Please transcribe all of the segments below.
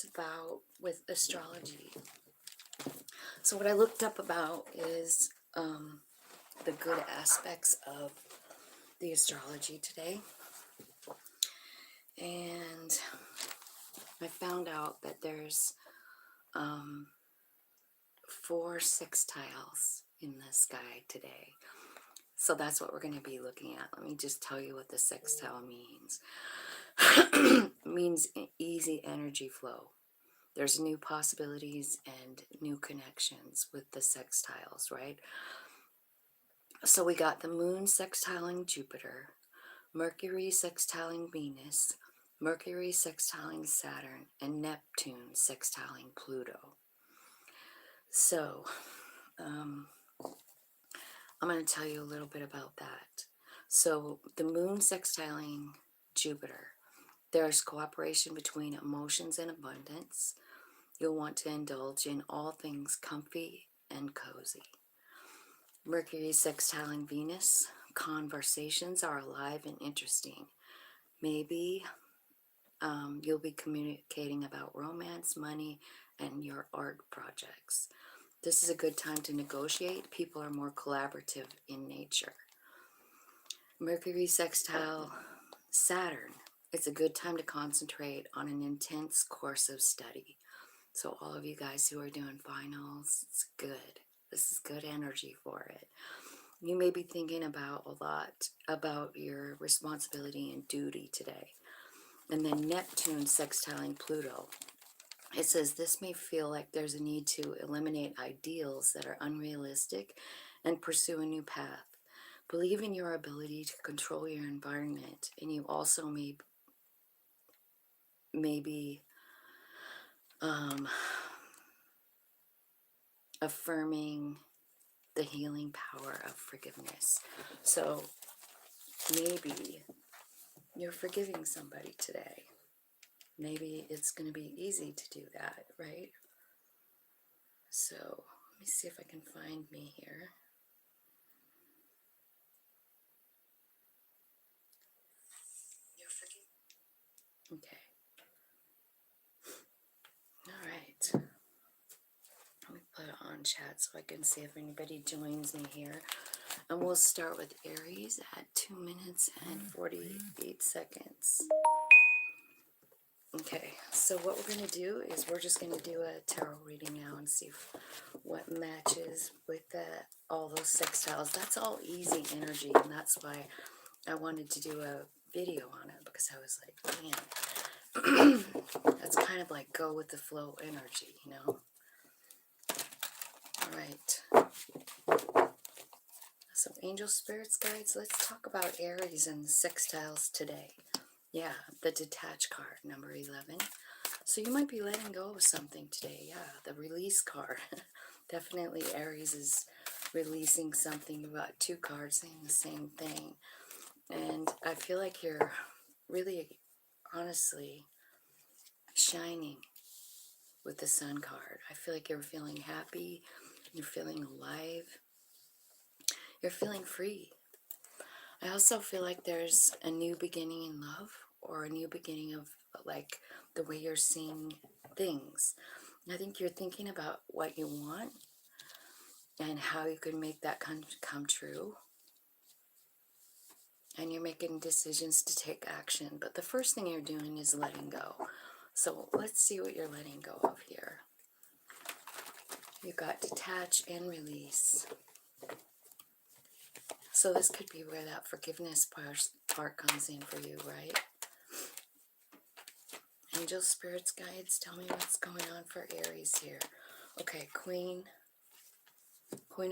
about with astrology. So what I looked up about is the good aspects of the astrology today. And I found out that there's 4 sextiles in the sky today. So that's what we're going to be looking at. Let me just tell you what the sextile means. It means easy energy flow. There's new possibilities and new connections with the sextiles, right? So we got the moon sextiling Jupiter, Mercury sextiling Venus, Mercury sextiling Saturn, and Neptune sextiling Pluto. So I'm going to tell you a little bit about that. So the moon sextiling Jupiter, there's cooperation between emotions and abundance. You'll want to indulge in all things comfy and cozy. Mercury sextiling Venus, conversations are alive and interesting. Maybe you'll be communicating about romance, money, and your art projects. This is a good time to negotiate. People are more collaborative in nature. Mercury sextile Saturn. It's a good time to concentrate on an intense course of study. So all of you guys who are doing finals, it's good. This is good energy for it. You may be thinking about a lot about your responsibility and duty today. And then Neptune sextiling Pluto. It says this may feel like there's a need to eliminate ideals that are unrealistic and pursue a new path. Believe in your ability to control your environment, and you also may be affirming the healing power of forgiveness. So maybe you're forgiving somebody today. Maybe it's going to be easy to do that, right? So let me see if I can find me here. You're forgiving. Okay. All right. Let me put it on chat so I can see if anybody joins me here. And we'll start with Aries at 2 minutes and 48 seconds. Okay, so what we're going to do is we're just going to do a tarot reading now and see what matches with all those sextiles. That's all easy energy, and that's why I wanted to do a video on it, because I was like, man, that's kind of like go with the flow energy, you know? All right. So angel spirits, guides, let's talk about Aries and sextiles today. Yeah, the detached card, number 11. So you might be letting go of something today. Yeah, the release card. Definitely Aries is releasing something. You've got 2 cards saying the same thing. And I feel like you're really, honestly, shining with the Sun card. I feel like you're feeling happy. You're feeling alive. You're feeling free. I also feel like there's a new beginning in love, or a new beginning of like the way you're seeing things. I think you're thinking about what you want and how you can make that come true. And you're making decisions to take action. But the first thing you're doing is letting go. So let's see what you're letting go of here. You've got detach and release. So this could be where that forgiveness part comes in for you, right? Angel spirits, guides, tell me what's going on for Aries here. Okay, Queen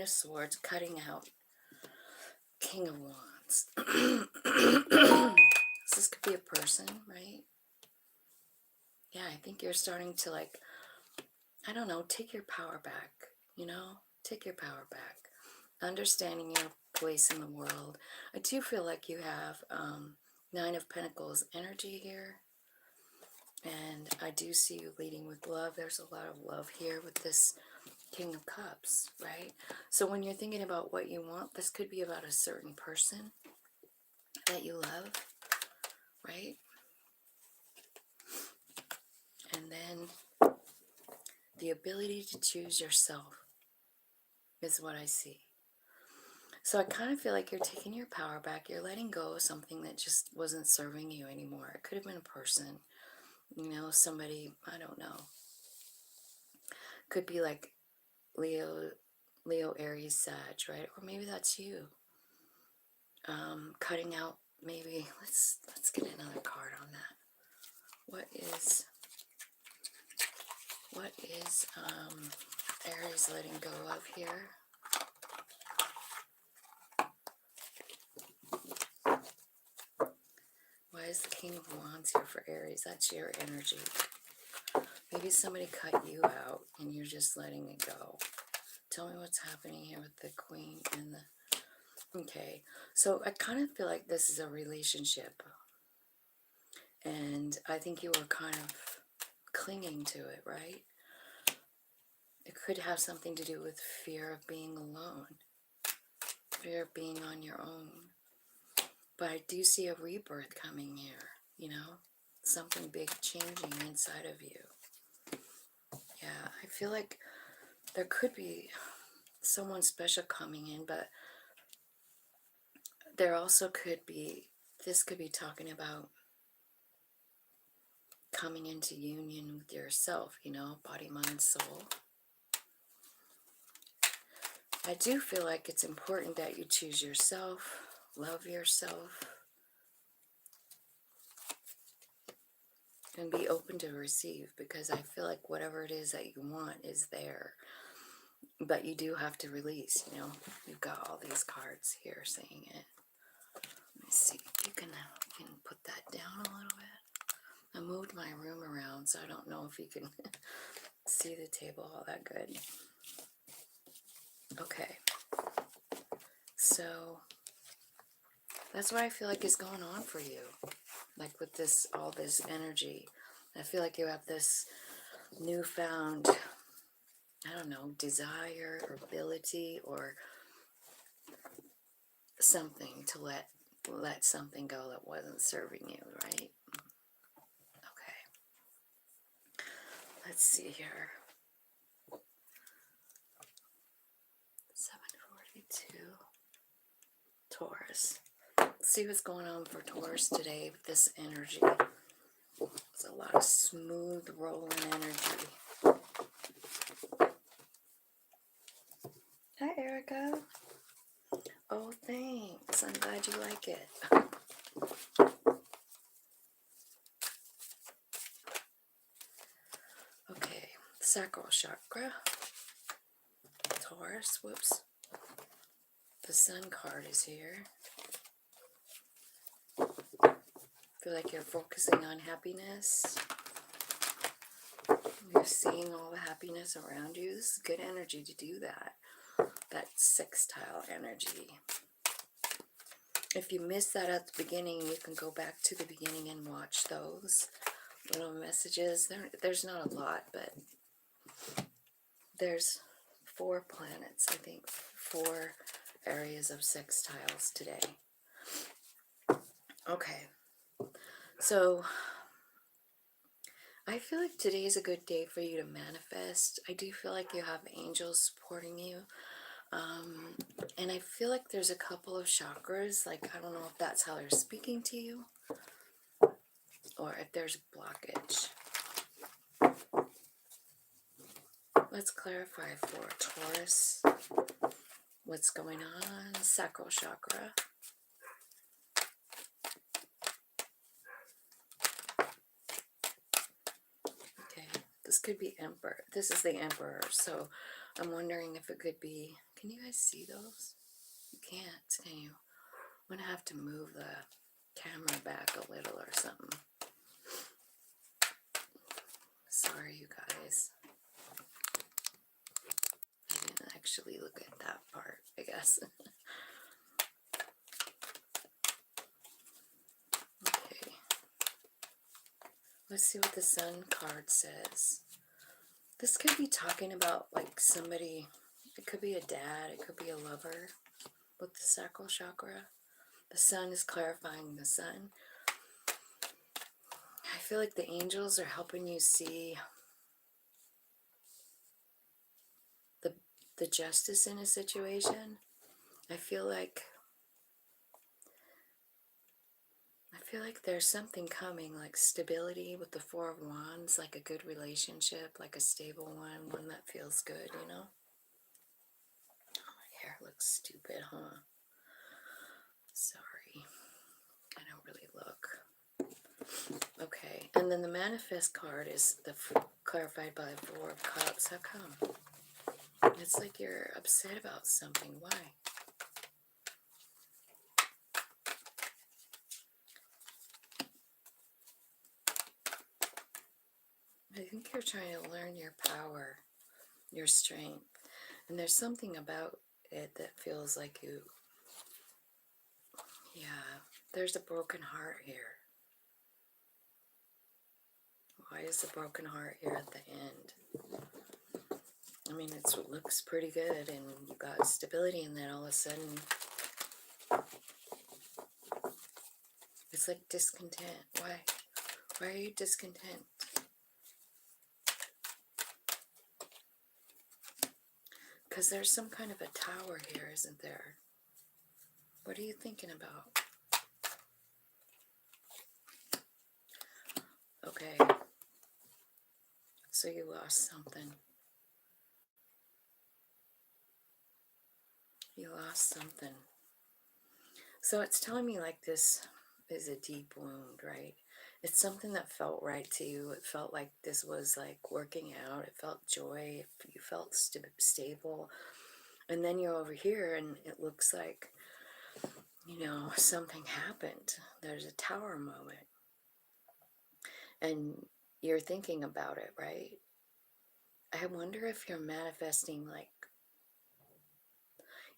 of Swords, cutting out. King of Wands. So this could be a person, right? Yeah, I think you're starting to, like, I don't know, take your power back, you know? Take your power back. Understanding your place in the world. I do feel like you have 9 of Pentacles energy here. And I do see you leading with love. There's a lot of love here with this King of Cups, right? So when you're thinking about what you want, this could be about a certain person that you love, right? And then the ability to choose yourself is what I see. So I kind of feel like you're taking your power back. You're letting go of something that just wasn't serving you anymore. It could have been a person, you know, somebody, I don't know. Could be like Leo, Aries, Sag, right? Or maybe that's you. Cutting out, maybe, let's get another card on that. What is Aries letting go of here? Why is the King of Wands here for Aries? That's your energy. Maybe somebody cut you out and you're just letting it go. Tell me what's happening here with the Queen and the... Okay, so I kind of feel like this is a relationship. And I think you were kind of clinging to it, right? It could have something to do with fear of being alone. Fear of being on your own. But I do see a rebirth coming here, you know? Something big changing inside of you. Yeah, I feel like there could be someone special coming in, but there also could be, this could be talking about coming into union with yourself, you know, body, mind, soul. I do feel like it's important that you choose yourself, love yourself, and be open to receive, because I feel like whatever it is that you want is there. But you do have to release, you know. You've got all these cards here saying it. Let me see if you can put that down a little bit. I moved my room around, so I don't know if you can see the table all that good. Okay. So that's what I feel like is going on for you. Like with this, all this energy. I feel like you have this newfound, I don't know, desire or ability or something to let something go that wasn't serving you, right? Okay. Let's see here. 742. Taurus. Let's see what's going on for Taurus today with this energy. There's a lot of smooth rolling energy. Hi, Erica. Oh, thanks. I'm glad you like it. Okay, sacral chakra. Taurus, whoops. The Sun card is here. Feel like you're focusing on happiness. You're seeing all the happiness around you. This is good energy to do that. That sextile energy. If you missed that at the beginning, you can go back to the beginning and watch those little messages. There's not a lot, but there's 4 planets, I think, 4 areas of sextiles today. Okay, so I feel like today is a good day for you to manifest. I do feel like you have angels supporting you. And I feel like there's a couple of chakras, like I don't know if that's how they're speaking to you, or if there's a blockage. Let's clarify for Taurus what's going on. Sacral chakra. Okay, this could be Emperor. This is the Emperor, so I'm wondering if it could be, can you guys see those? You can't, can you? I'm gonna have to move the camera back a little or something. Sorry, you guys. I didn't actually look at that part, I guess. Okay. Let's see what the Sun card says. This could be talking about like somebody, it could be a dad, it could be a lover with the sacral chakra. The Sun is clarifying the Sun. I feel like the angels are helping you see the justice in a situation. I feel like there's something coming, like stability with the Four of Wands, like a good relationship, like a stable one that feels good, you know? Oh, my hair looks stupid, huh? Sorry. I don't really look. Okay, and then the manifest card is clarified by the Four of Cups. How come? It's like you're upset about something. Why? I think you're trying to learn your power, your strength. And there's something about it that feels like you, yeah, there's a broken heart here. Why is the broken heart here at the end? I mean, it looks pretty good and you got stability, and then all of a sudden, it's like discontent. Why? Why are you discontent? Because there's some kind of a tower here, isn't there? What are you thinking about? Okay. So you lost something. You lost something. So it's telling me like this is a deep wound, right? It's something that felt right to you. It felt like this was like working out. It felt joy. You felt stable. And then you're over here and it looks like, you know, something happened. There's a tower moment. And you're thinking about it, right? I wonder if you're manifesting like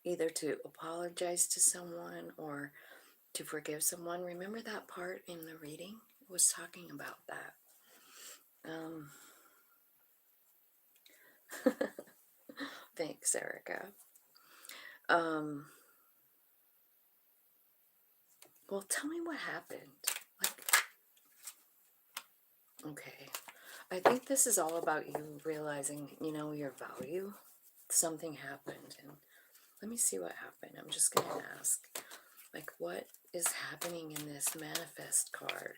either to apologize to someone or to forgive someone. Remember that part in the reading? It was talking about that. Thanks, Erica. Well, tell me what happened. Like, okay. I think this is all about you realizing, you know, your value. Something happened, and let me see what happened. I'm just going to ask, like, what is happening in this manifest card?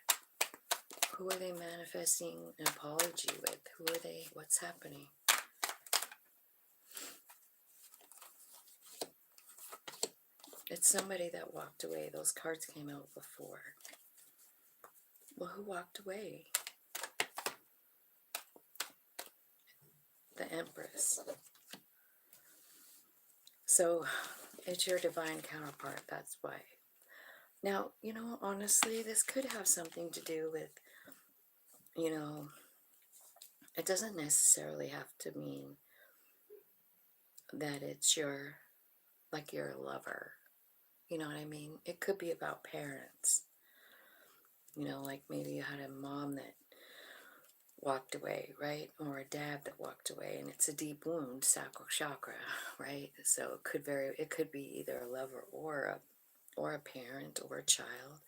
Who are they manifesting an apology with? Who are they? What's happening? It's somebody that walked away. Those cards came out before. Well, who walked away? The Empress. So it's your divine counterpart. That's why. Now, you know, honestly, this could have something to do with, you know, it doesn't necessarily have to mean that it's your, like your lover. You know what I mean? It could be about parents. You know, like maybe you had a mom that walked away, right? Or a dad that walked away, and it's a deep wound, sacral chakra, right? So it could be either a lover or a parent or a child,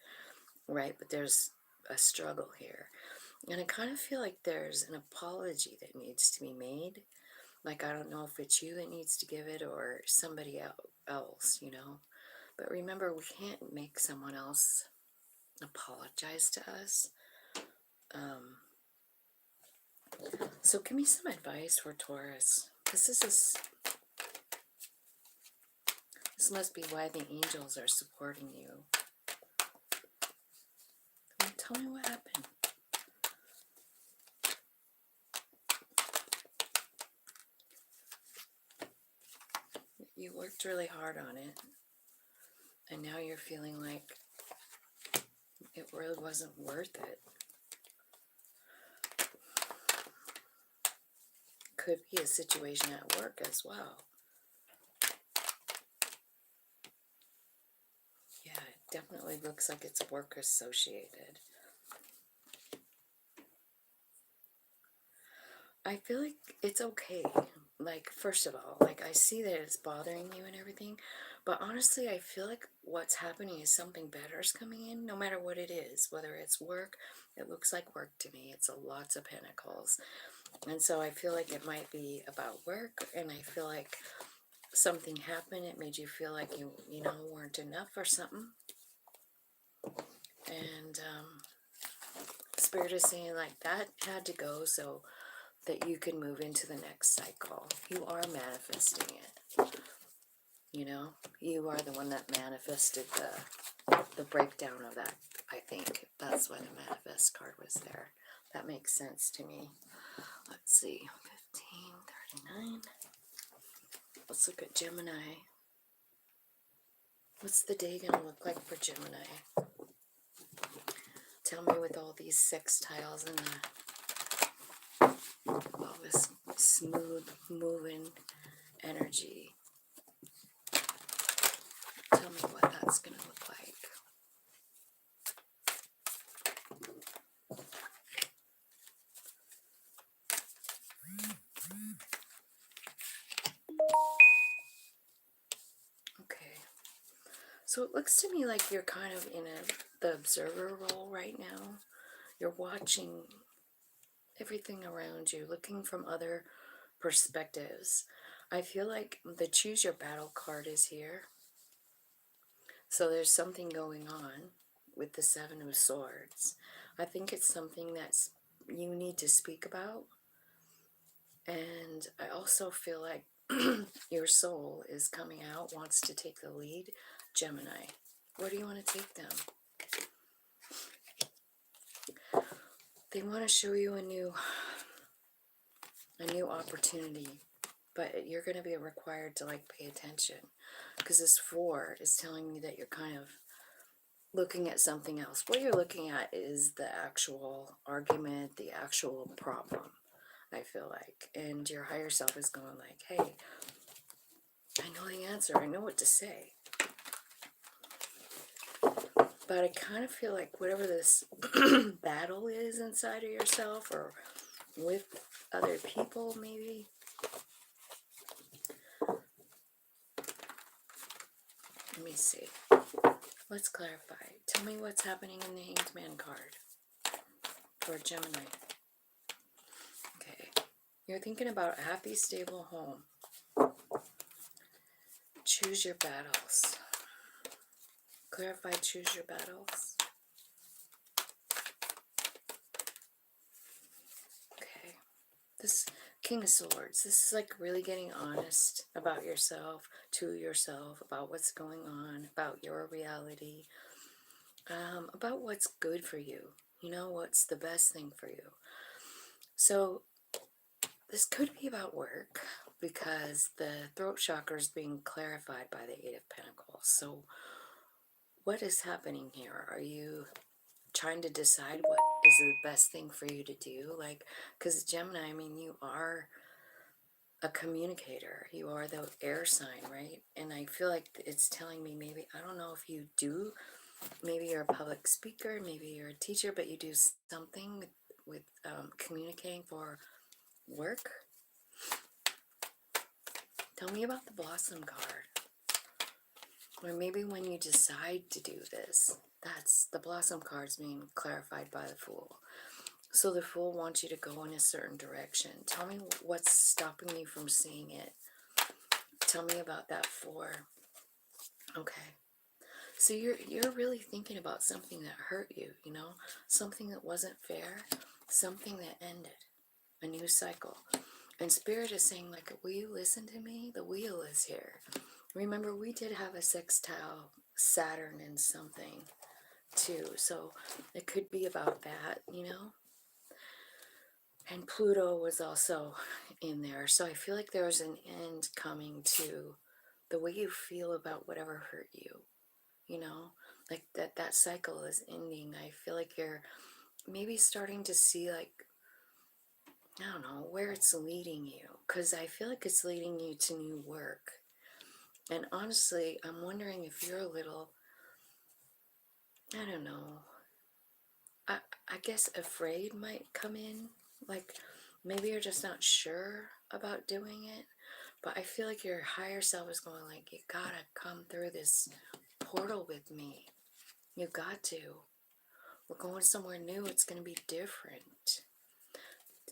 right? But there's a struggle here. And I kind of feel like there's an apology that needs to be made. Like, I don't know if it's you that needs to give it or somebody else, you know. But remember, we can't make someone else apologize to us. So give me some advice for Taurus. This must be why the angels are supporting you. Tell me what happened. You worked really hard on it, and now you're feeling like it really wasn't worth it. Could be a situation at work as well. Yeah, it definitely looks like it's work associated. I feel like it's okay. like, first of all, like, I see that it's bothering you and everything, but honestly, I feel like what's happening is something better is coming in, no matter what it is, whether it's work. It looks like work to me. It's a lots of pentacles. And so I feel like it might be about work, and I feel like something happened. It made you feel like you know, weren't enough or something. And Spirit is saying like that had to go so that you can move into the next cycle. You are manifesting it. You know, you are the one that manifested the breakdown of that. I think that's why the manifest card was there. That makes sense to me. Let's see, 1539. Let's look at Gemini. What's the day gonna look like for Gemini? Tell me, with all these sextiles and all this smooth moving energy, tell me what that's gonna look like. Okay, so it looks to me like you're kind of in the observer role right now. You're watching everything around you, looking from other perspectives. I feel like the choose your battle card is here. So there's something going on with the Seven of Swords. I think it's something that's you need to speak about. And I also feel like your soul is coming out, wants to take the lead. Gemini, where do you want to take them? They want to show you a new opportunity, but you're going to be required to like pay attention, because this 4 is telling me that you're kind of looking at something else. What you're looking at is the actual argument, the actual problem, I feel like. And your higher self is going like, hey, I know the answer. I know what to say. But I kind of feel like whatever this battle is inside of yourself or with other people, maybe. Let me see. Let's clarify. Tell me what's happening in the Hanged Man card for Gemini. Okay. You're thinking about a happy, stable home. Choose your battles. Clarify, choose your battles. Okay. This King of Swords. This is like really getting honest about yourself, to yourself, about what's going on, about your reality, about what's good for you. You know, what's the best thing for you. So this could be about work, because the throat chakra is being clarified by the 8 of Pentacles. So what is happening here? Are you trying to decide what is the best thing for you to do? Like, because Gemini, I mean, you are a communicator. You are the air sign, right? And I feel like it's telling me, maybe, I don't know if you do, maybe you're a public speaker, maybe you're a teacher, but you do something with communicating for work. Tell me about the Blossom card. Or maybe when you decide to do this, that's the Blossom card's being clarified by the Fool. So the Fool wants you to go in a certain direction. Tell me what's stopping you from seeing it. Tell me about that 4. Okay. So you're really thinking about something that hurt you, you know? Something that wasn't fair. Something that ended. A new cycle. And Spirit is saying, like, will you listen to me? The wheel is here. Remember, we did have a sextile Saturn and something too. So it could be about that, you know? And Pluto was also in there. So I feel like there's an end coming to the way you feel about whatever hurt you, you know? Like that cycle is ending. I feel like you're maybe starting to see, like, I don't know, where it's leading you. Because I feel like it's leading you to new work. And honestly, I'm wondering if you're a little, I don't know, I guess afraid might come in. Like, Maybe you're just not sure about doing it, but I feel like your higher self is going like, you gotta come through this portal with me. You got to. We're going somewhere new. It's going to be different.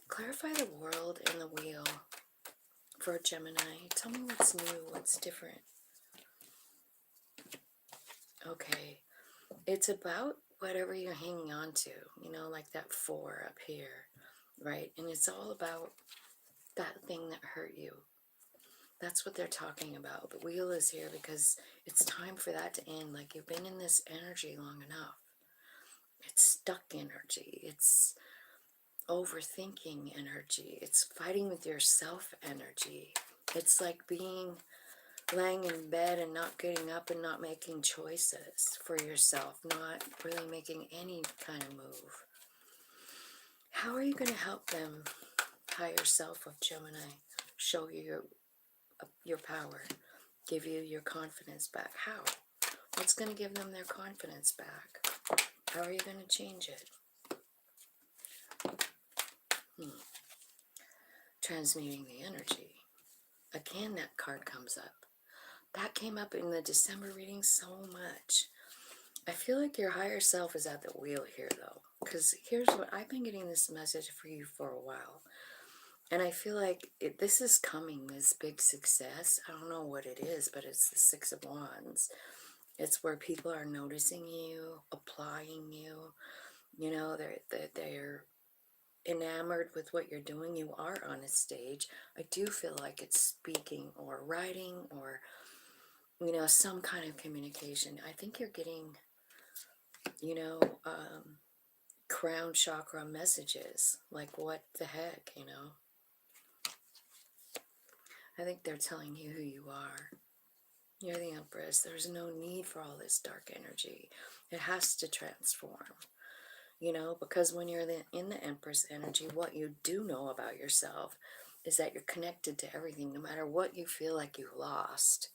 Clarify the world and the wheel for a Gemini. Tell me what's new, what's different. Okay. It's about whatever you're hanging on to, you know, like that 4 up here, right? And it's all about that thing that hurt you. That's what they're talking about. The wheel is here because it's time for that to end. Like, you've been in this energy long enough. It's stuck energy. It's overthinking energy. It's fighting with yourself energy. It's like laying in bed and not getting up and not making choices for yourself, not really making any kind of move. How are you going to help them, higher self of Gemini, show you your power, give you your confidence back? How? What's going to give them their confidence back? How are you going to change it? Transmuting the energy. Again, that card comes up. That came up in the December reading so much. I feel like your higher self is at the wheel here, though. Because here's what, I've been getting this message for you for a while. And I feel like this is coming, this big success. I don't know what it is, but it's the 6 of Wands. It's where people are noticing you, applying you. You know, they're enamored with what you're doing. You are on a stage. I do feel like it's speaking or writing or, you know, some kind of communication. I think you're getting, you know, crown chakra messages. Like, what the heck, you know? I think they're telling you who you are. You're the Empress. There's no need for all this dark energy. It has to transform, you know, because when you're in the Empress energy, what you do know about yourself is that you're connected to everything. No matter what you feel like you've lost,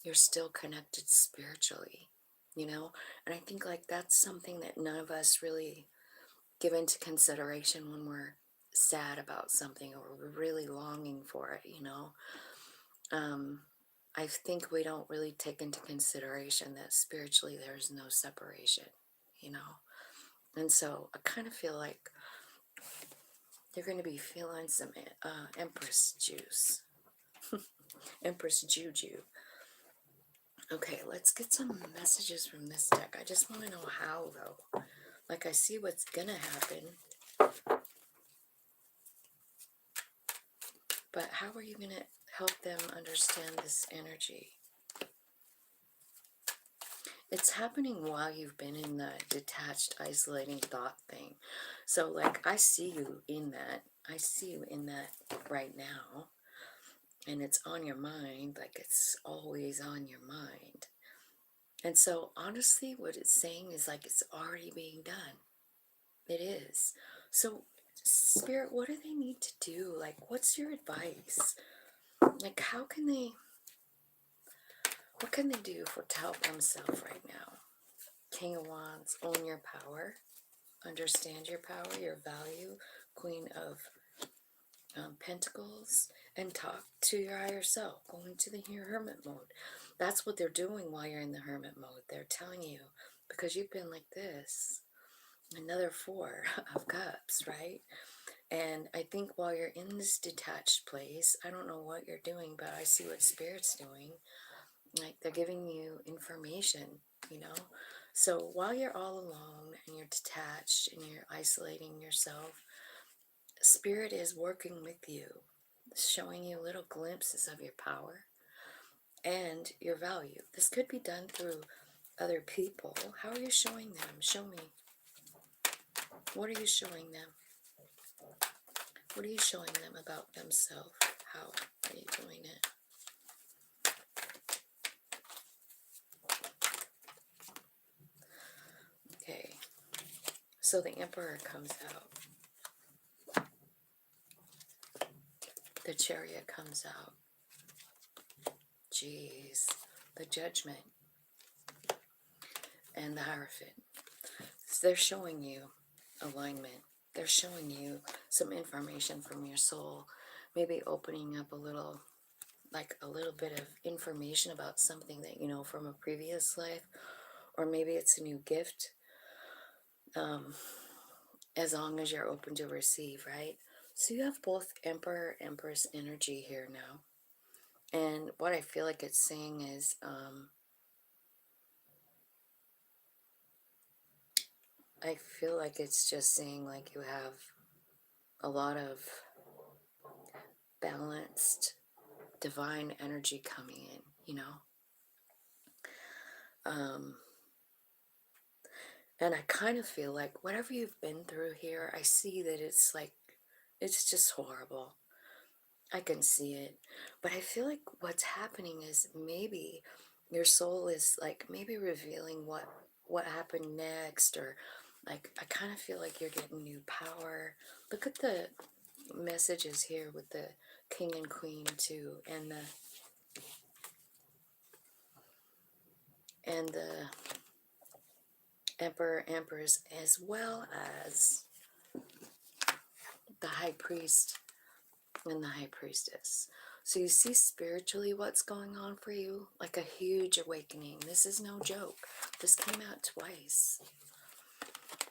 you're still connected spiritually, you know? And I think like that's something that none of us really give into consideration when we're sad about something or we're really longing for it, you know? I think we don't really take into consideration that spiritually there's no separation, you know? And so I kind of feel like you're going to be feeling some Empress juice, Empress juju. Okay, let's get some messages from this deck. I just want to know how, though. Like, I see what's going to happen, but how are you going to help them understand this energy? It's happening while you've been in the detached, isolating thought thing. So, like, I see you in that. I see you in that right now. And it's on your mind, like it's always on your mind. And so, honestly, what it's saying is like it's already being done. It is. So, Spirit, what do they need to do? Like, what's your advice? Like, what can they do to help themselves right now? King of Wands, own your power, understand your power, your value. Queen of Pentacles, and talk to your higher self. Go into the hermit mode. That's what they're doing while you're in the hermit mode. They're telling you, because you've been like this. Another 4 of Cups, right? And I think while you're in this detached place, I don't know what you're doing, but I see what Spirit's doing. Like, they're giving you information, you know? So while you're all alone and you're detached and you're isolating yourself, Spirit is working with you, showing you little glimpses of your power and your value. This could be done through other people. How are you showing them? Show me. What are you showing them? What are you showing them about themselves? How are you doing it? Okay. So the Emperor comes out. The Chariot comes out. Jeez. The Judgment. And the Hierophant. So they're showing you alignment. they're showing you some information from your soul, maybe opening up a little, like a little bit of information about something that you know from a previous life, or maybe it's a new gift, as long as you're open to receive, right? So you have both Emperor, Empress energy here now. And what I feel like it's saying is, I feel like it's just saying like you have a lot of balanced divine energy coming in, you know? And I kind of feel like whatever you've been through here, I see that it's like, it's just horrible. I can see it. But I feel like what's happening is maybe your soul is like maybe revealing what happened next, or like I kind of feel like you're getting new power. Look at the messages here with the king and queen too, and the emperor, empress, as well as the high priest and the high priestess. So you see spiritually what's going on for you, like a huge awakening. This is no joke. This came out twice.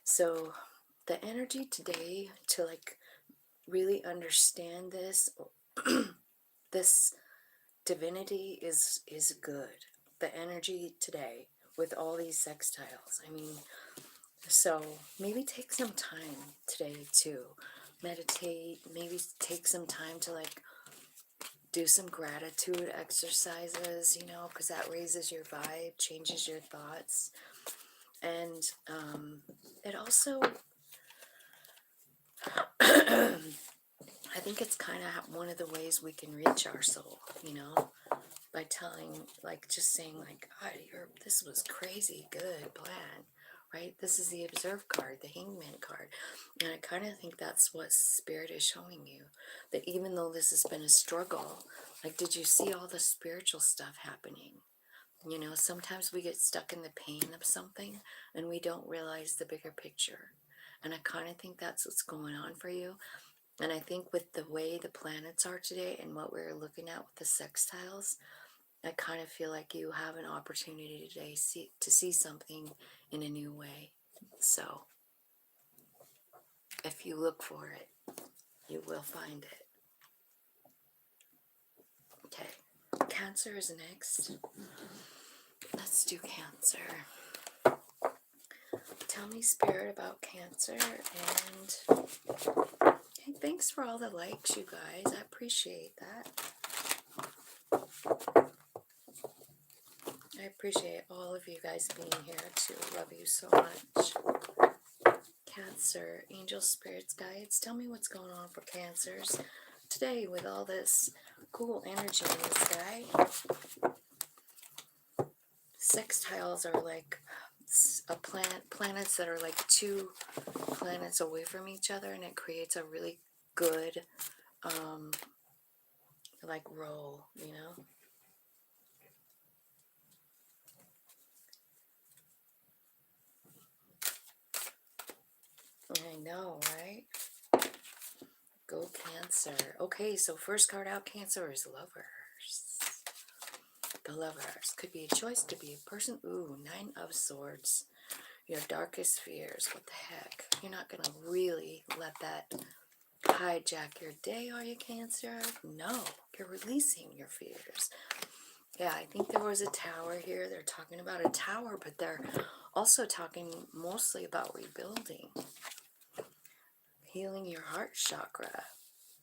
So the energy today to like really understand this this divinity is good. The energy today with all these sextiles. I mean, so maybe take some time today to meditate, maybe take some time to like do some gratitude exercises, you know, because that raises your vibe, changes your thoughts. And it also, I think it's kind of one of the ways we can reach our soul, you know, by telling, like, just saying, like, God, this was crazy good plan, right? This is the Observe card, the Hangman card. And I kind of think that's what Spirit is showing you, that even though this has been a struggle, like, did you see all the spiritual stuff happening? You know, sometimes we get stuck in the pain of something and we don't realize the bigger picture. And I kind of think that's what's going on for you. And I think with the way the planets are today and what we're looking at with the sextiles, I kind of feel like you have an opportunity today to see something in a new way. So if you look for it, you will find it. Okay, Cancer is next. Let's do Cancer. Tell me, Spirit, about Cancer. And hey, thanks for all the likes, you guys. I appreciate that. I appreciate all of you guys being here too. Love you so much. Cancer, angels, spirits, guides, tell me what's going on for Cancers today with all this cool energy in the sky. Sextiles are like planets that are like two planets away from each other, and it creates a really good like roll, you know. I know, right? Go Cancer. Okay, so first card out, Cancer, is Lovers. The Lovers. Could be a choice, could be a person. Ooh, Nine of Swords. Your darkest fears. What the heck? You're not going to really let that hijack your day, are you, Cancer? No, you're releasing your fears. Yeah, I think there was a tower here. They're talking about a tower, but they're also talking mostly about rebuilding, healing your heart chakra,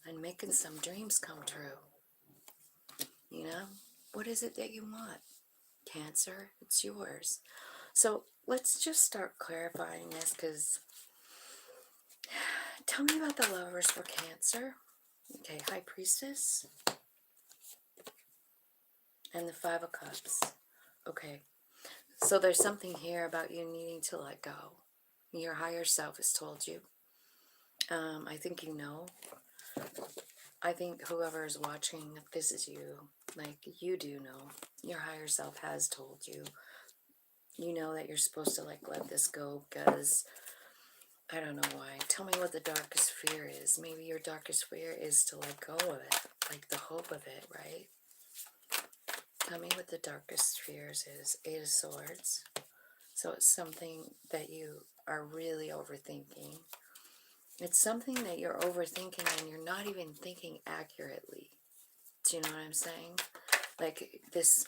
and making some dreams come true. You know, what is it that you want, Cancer? It's yours. So let's just start clarifying this, because tell me about the Lovers for Cancer. Okay, High Priestess and the Five of Cups. Okay, so there's something here about you needing to let go. Your higher self has told you. I think you know. I think whoever is watching, if this is you, like, you do know. Your higher self has told you. You know that you're supposed to, like, let this go, because I don't know why. Tell me what the darkest fear is. Maybe your darkest fear is to let go of it, like the hope of it, right? Tell me what the darkest fears is. Eight of Swords. So it's something that you are really overthinking. It's something that you're overthinking and you're not even thinking accurately. Do you know what I'm saying? Like this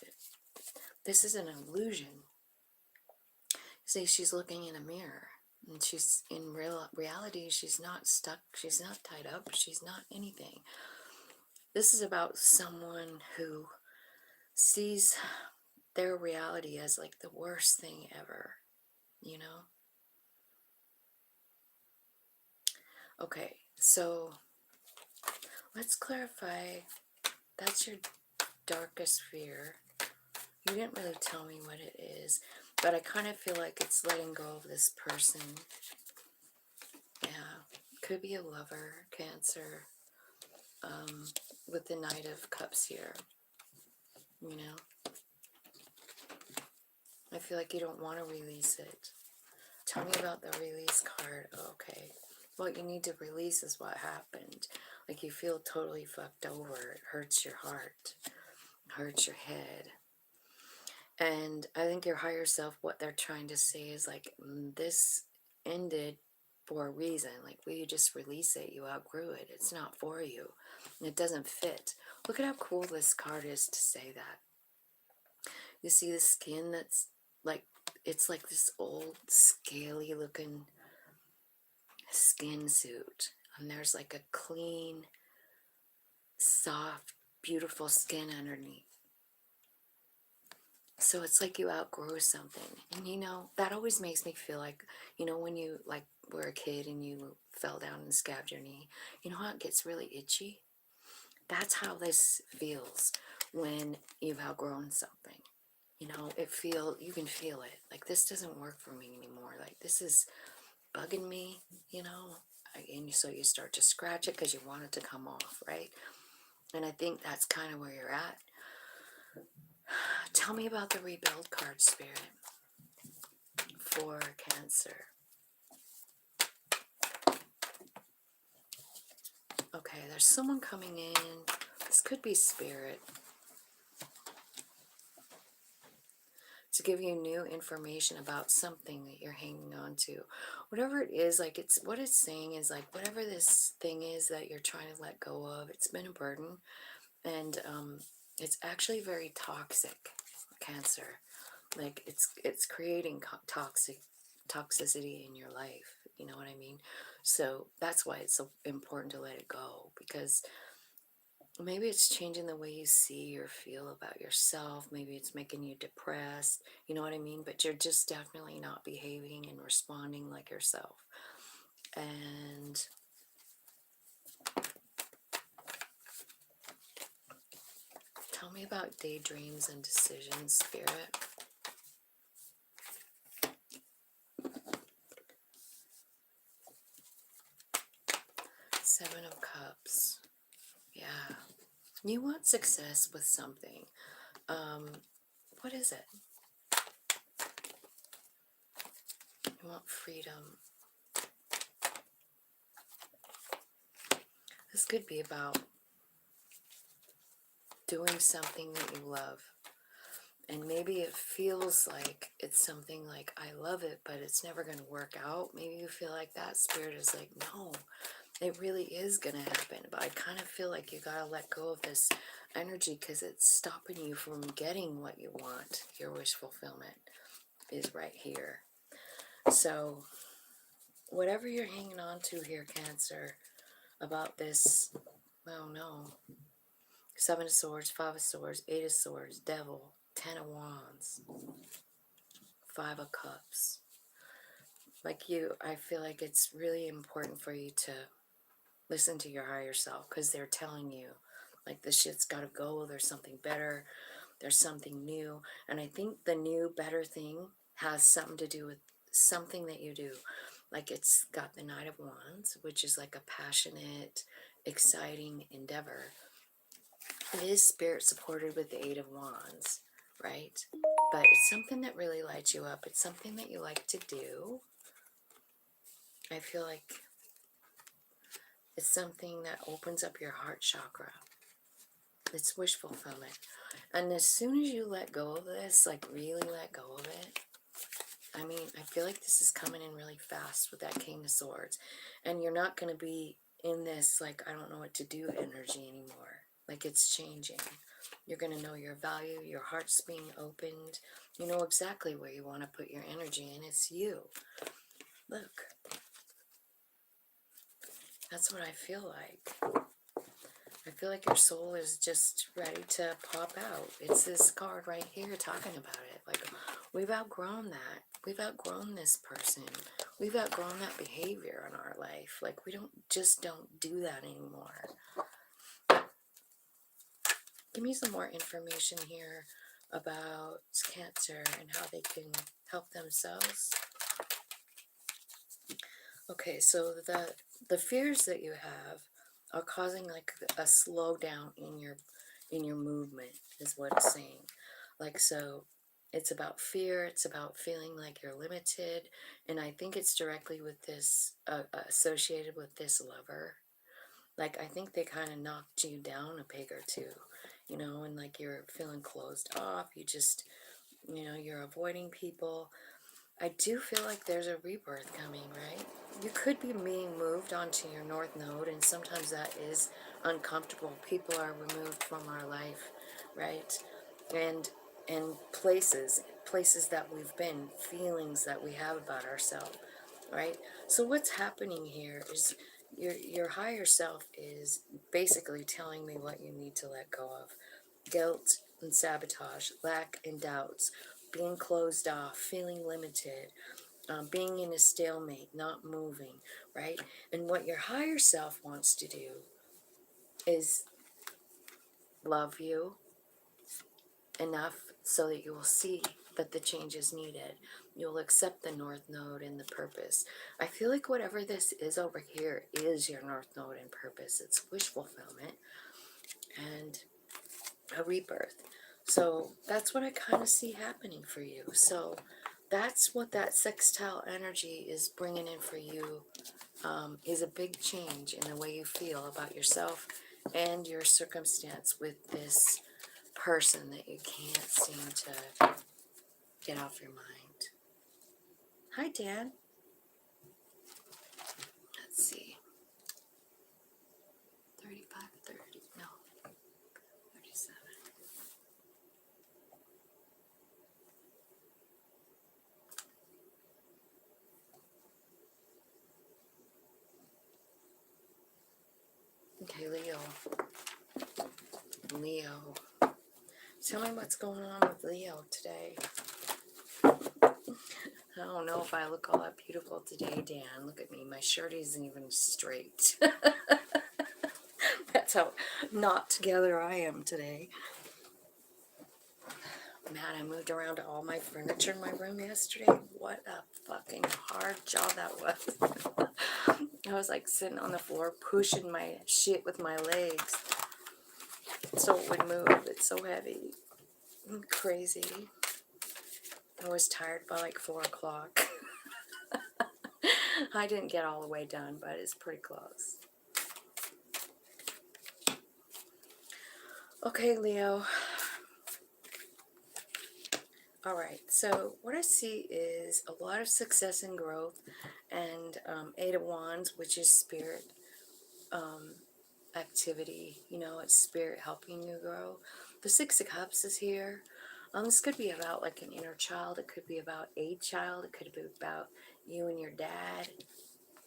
is an illusion. See, she's looking in a mirror. And she's in reality, she's not stuck, she's not tied up, she's not anything. This is about someone who sees their reality as like the worst thing ever, you know? Okay, so let's clarify. That's your darkest fear. You didn't really tell me what it is, but I kind of feel like it's letting go of this person. Yeah, could be a lover, Cancer, with the Knight of Cups here, you know? I feel like you don't want to release it. Tell me about the release card. Okay. What you need to release is what happened. Like you feel totally fucked over. It hurts your heart. It hurts your head. And I think your higher self, what they're trying to say is like, this ended for a reason. Like, will you just release it? You outgrew it. It's not for you. And it doesn't fit. Look at how cool this card is to say that. You see the skin that's like, it's like this old scaly looking skin suit. And there's like a clean, soft, beautiful skin underneath. So it's like you outgrow something. And you know, that always makes me feel like, you know, when you like were a kid and you fell down and scabbed your knee, you know how it gets really itchy? That's how this feels when you've outgrown something. You know, you can feel it. Like, this doesn't work for me anymore. Like, this is bugging me, you know? And so you start to scratch it because you want it to come off, right? And I think that's kind of where you're at. Tell me about the rebuild card, Spirit, for Cancer. Okay, there's someone coming in. This could be Spirit. To give you new information about something that you're hanging on to. Whatever it is, like, it's what it's saying is like, whatever this thing is that you're trying to let go of, it's been a burden. And it's actually very toxic, Cancer. Like, it's creating toxicity in your life. You know what I mean? So that's why it's so important to let it go, because maybe it's changing the way you see or feel about yourself. Maybe it's making you depressed. You know what I mean? But you're just definitely not behaving and responding like yourself. And tell me about daydreams and decisions, Spirit. Seven of Cups. Yeah. You want success with something. What is it? You want freedom. This could be about doing something that you love. And maybe it feels like it's something like, I love it, but it's never going to work out. Maybe you feel like that. Spirit is like, no, it really is going to happen. But I kind of feel like you got to let go of this energy because it's stopping you from getting what you want. Your wish fulfillment is right here. So whatever you're hanging on to here, Cancer, about this, oh no. Seven of Swords, Five of Swords, Eight of Swords, Devil, Ten of Wands, Five of Cups. Like you, I feel like it's really important for you to listen to your higher self, because they're telling you, like, this shit's got to go. There's something better. There's something new. And I think the new, better thing has something to do with something that you do. Like, it's got the Knight of Wands, which is like a passionate, exciting endeavor. It is spirit supported with the Eight of Wands, right? But it's something that really lights you up. It's something that you like to do. I feel like it's something that opens up your heart chakra. It's wish fulfillment. And as soon as you let go of this, like really let go of it, I mean, I feel like this is coming in really fast with that King of Swords. And you're not going to be in this, like, I don't know what to do energy anymore. Like, it's changing. You're going to know your value. Your heart's being opened. You know exactly where you want to put your energy, and it's you. Look. That's what I feel like. I feel like your soul is just ready to pop out. It's this card right here talking about it. Like, we've outgrown that. We've outgrown this person. We've outgrown that behavior in our life. Like, we don't do that anymore. Give me some more information here about Cancer and how they can help themselves. Okay, so the fears that you have are causing like a slowdown in your movement is what it's saying. Like, so it's about fear, it's about feeling like you're limited, and I think it's directly with this associated with this lover. Like, I think they kind of knocked you down a peg or two, you know, and like you're feeling closed off, you just, you know, you're avoiding people. I do feel like there's a rebirth coming, right? You could be being moved onto your North Node, and sometimes that is uncomfortable. People are removed from our life, right? And places that we've been, feelings that we have about ourselves, right? So what's happening here is your higher self is basically telling me what you need to let go of. Guilt and sabotage, lack and doubts, being closed off, feeling limited, being in a stalemate, not moving, right? And what your higher self wants to do is love you enough so that you will see that the change is needed. You'll accept the North Node and the purpose. I feel like whatever this is over here is your North Node and purpose. It's wish fulfillment and a rebirth. So that's what I kind of see happening for you. So that's what that sextile energy is bringing in for you, is a big change in the way you feel about yourself and your circumstance with this person that you can't seem to get off your mind. Hi, Dan. Let's see. 35, 30, no, 37. Okay, Leo. Leo. Tell me what's going on with Leo today. I don't know if I look all that beautiful today, Dan. Look at me. My shirt isn't even straight. That's how not together I am today. Man, I moved around all my furniture in my room yesterday. What a fucking hard job that was. I was like sitting on the floor pushing my shit with my legs so it would move. It's so heavy. Crazy. I was tired by like 4 o'clock. I didn't get all the way done, but it's pretty close. Okay, Leo. All right, so what I see is a lot of success and growth, and Eight of Wands, which is spirit activity. You know, it's spirit helping you grow. The Six of Cups is here. This could be about like an inner child. It could be about a child. It could be about you and your dad.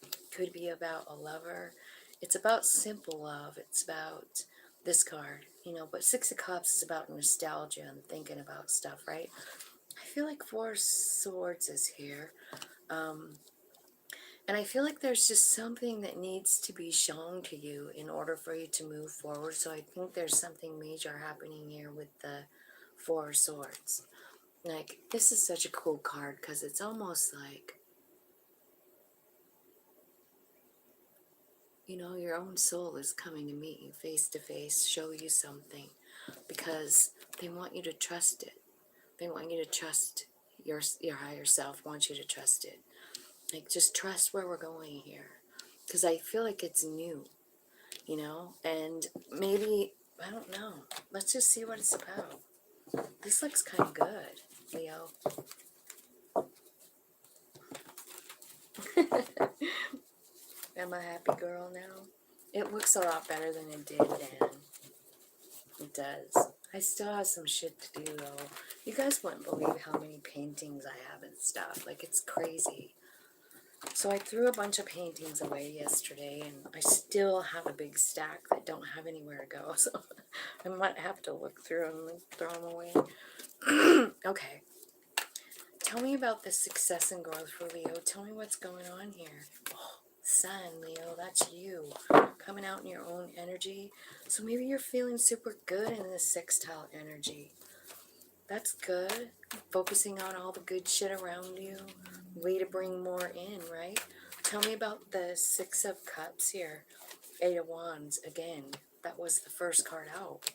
It could be about a lover. It's about simple love. It's about this card, you know, but Six of Cups is about nostalgia and thinking about stuff, right? I feel like Four of Swords is here. And I feel like there's just something that needs to be shown to you in order for you to move forward. So I think there's something major happening here with the Four of Swords. Like, this is such a cool card because it's almost like, you know, your own soul is coming to meet you face to face, show you something, because they want you to trust it. They want you to trust your higher self, wants you to trust it. Like, just trust where we're going here. Because I feel like it's new, you know? And maybe, I don't know. Let's just see what it's about. This looks kind of good, Leo. Am I a happy girl now? It looks a lot better than it did then. It does. I still have some shit to do, though. You guys wouldn't believe how many paintings I have and stuff. Like, it's crazy. So I threw a bunch of paintings away yesterday, and I still have a big stack that don't have anywhere to go. So I might have to look through them and throw them away. Okay. Tell me about the success and growth for Leo. Tell me what's going on here. Oh, Sun, Leo, that's you. Coming out in your own energy. So maybe you're feeling super good in this sextile energy. That's good. Focusing on all the good shit around you. Way to bring more in, right? Tell me about the Six of Cups here. Eight of Wands, again. That was the first card out.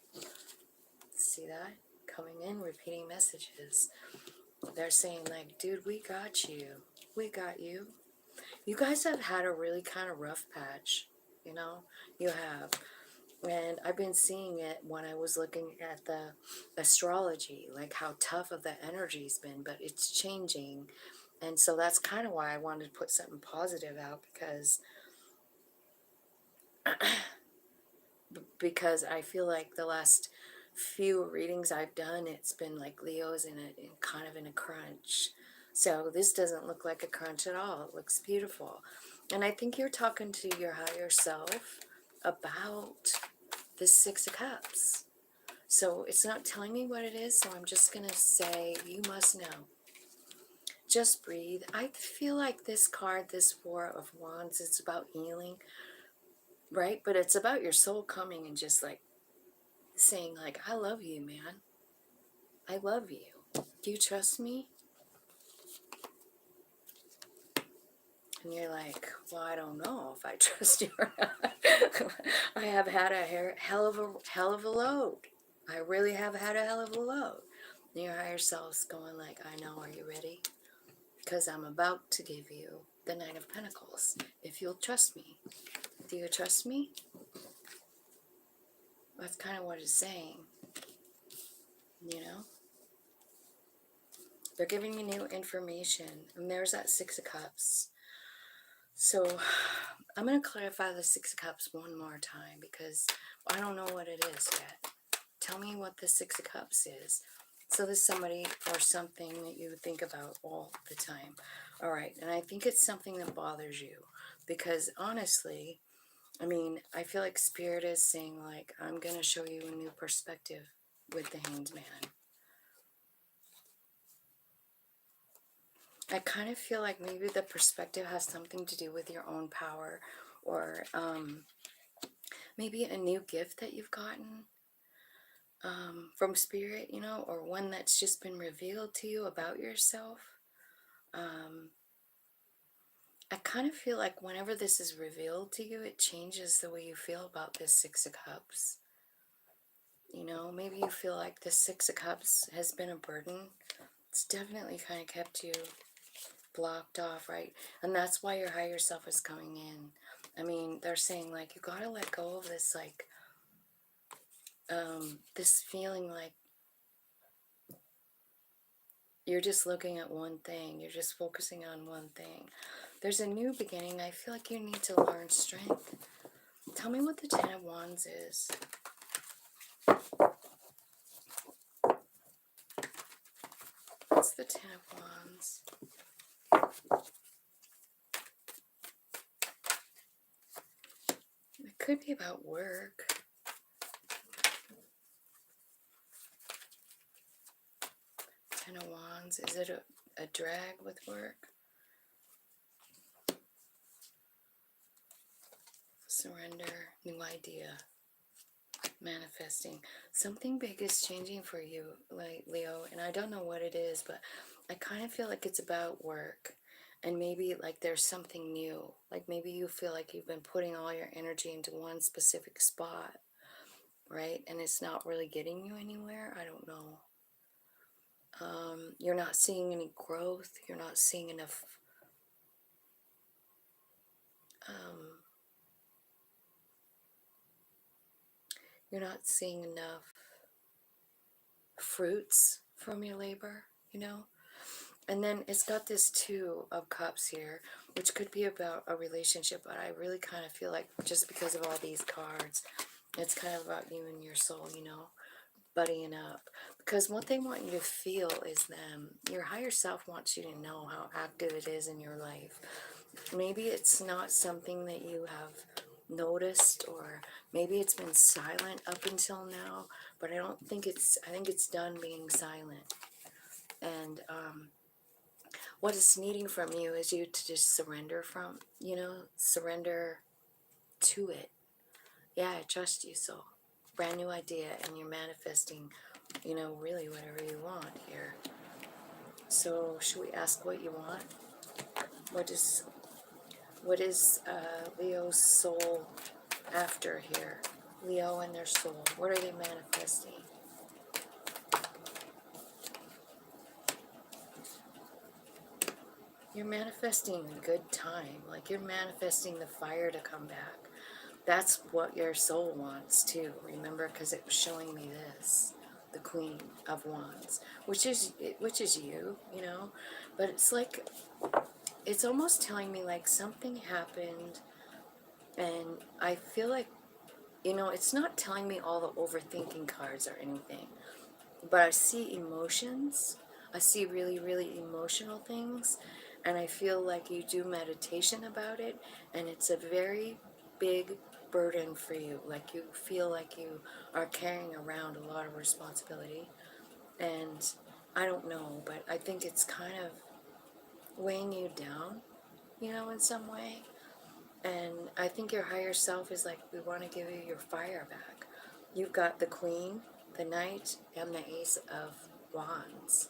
See that? Coming in, repeating messages. They're saying like, dude, we got you. We got you. You guys have had a really kind of rough patch, you know? You have. And I've been seeing it when I was looking at the astrology, like how tough of the energy's been, but it's changing. And so that's kind of why I wanted to put something positive out, because I feel like the last few readings I've done, it's been like Leo's in kind of in a crunch. So this doesn't look like a crunch at all. It looks beautiful. And I think you're talking to your higher self about this Six of Cups. So it's not telling me what it is, so I'm just going to say, you must know. Just breathe. I feel like this card, this Four of Wands, it's about healing, right? But it's about your soul coming and just like saying like, I love you, man. I love you. Do you trust me? And you're like, well, I don't know if I trust you or not. I have had a hell of a load. I really have had a hell of a load. And your higher self's going like, I know, are you ready? Because I'm about to give you the Nine of Pentacles, if you'll trust me. Do you trust me? That's kind of what it's saying, you know? They're giving me new information. And there's that Six of Cups. So I'm going to clarify the Six of Cups one more time because I don't know what it is yet. Tell me what the Six of Cups is. So this is somebody or something that you think about all the time. All right, and I think it's something that bothers you because honestly, I mean, I feel like Spirit is saying like, I'm going to show you a new perspective with the Hanged Man. I kind of feel like maybe the perspective has something to do with your own power or maybe a new gift that you've gotten from Spirit, you know, or one that's just been revealed to you about yourself. I kind of feel like whenever this is revealed to you, it changes the way you feel about this Six of Cups. You know, maybe you feel like this Six of Cups has been a burden. It's definitely kind of kept you blocked off, right? And that's why your higher self is coming in. I mean, they're saying like, you got to let go of this, like, this feeling like you're just looking at one thing. You're just focusing on one thing. There's a new beginning. I feel like you need to learn strength. Tell me what the Ten of Wands is. What's the Ten of Wands? It could be about work. Ten of Wands. Is it a drag with work? Surrender. New idea. Manifesting. Something big is changing for you, like Leo, and I don't know what it is, but I kind of feel like it's about work. And maybe like there's something new. Like maybe you feel like you've been putting all your energy into one specific spot, right? And it's not really getting you anywhere. I don't know. You're not seeing any growth. You're not seeing enough you're not seeing enough fruits from your labor, you know. And then it's got this Two of Cups here, which could be about a relationship, but I really kind of feel like just because of all these cards, it's kind of about you and your soul, you know, buddying up. Because what they want you to feel is them. Your higher self wants you to know how active it is in your life. Maybe it's not something that you have noticed, or maybe it's been silent up until now, but I think it's done being silent. And what it's needing from you is you to just surrender from, you know, surrender to it. Yeah, I trust you, soul. Brand new idea, and you're manifesting, you know, really whatever you want here. So should we ask what you want? What is Leo's soul after here? Leo and their soul, what are they manifesting? You're manifesting a good time. Like, you're manifesting the fire to come back. That's what your soul wants too. Remember, because it was showing me this, the Queen of Wands, which is you, you know. But it's like, it's almost telling me like something happened, and I feel like, you know, it's not telling me all the overthinking cards or anything, but I see emotions. I see really, really emotional things, and I feel like you do meditation about it, and it's a very big burden for you. Like, you feel like you are carrying around a lot of responsibility, and I don't know, but I think it's kind of weighing you down, you know, in some way. And I think your higher self is like, we want to give you your fire back. You've got the Queen, the Knight, and the Ace of Wands.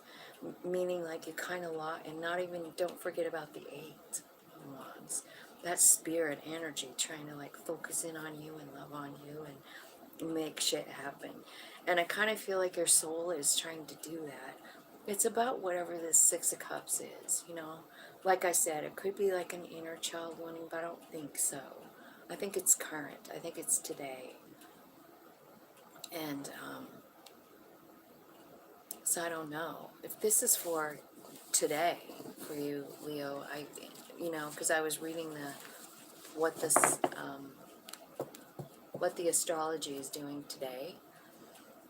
Meaning like you kind of lost, and not even, don't forget about the Eight of Wands. That spirit energy trying to like focus in on you and love on you and make shit happen. And I kind of feel like your soul is trying to do that. It's about whatever this Six of Cups is, you know. Like I said, it could be like an inner child wanting, but I don't think so. I think it's current. I think it's today. And so I don't know. If this is for today, for you, Leo, you know, because I was reading what the astrology is doing today.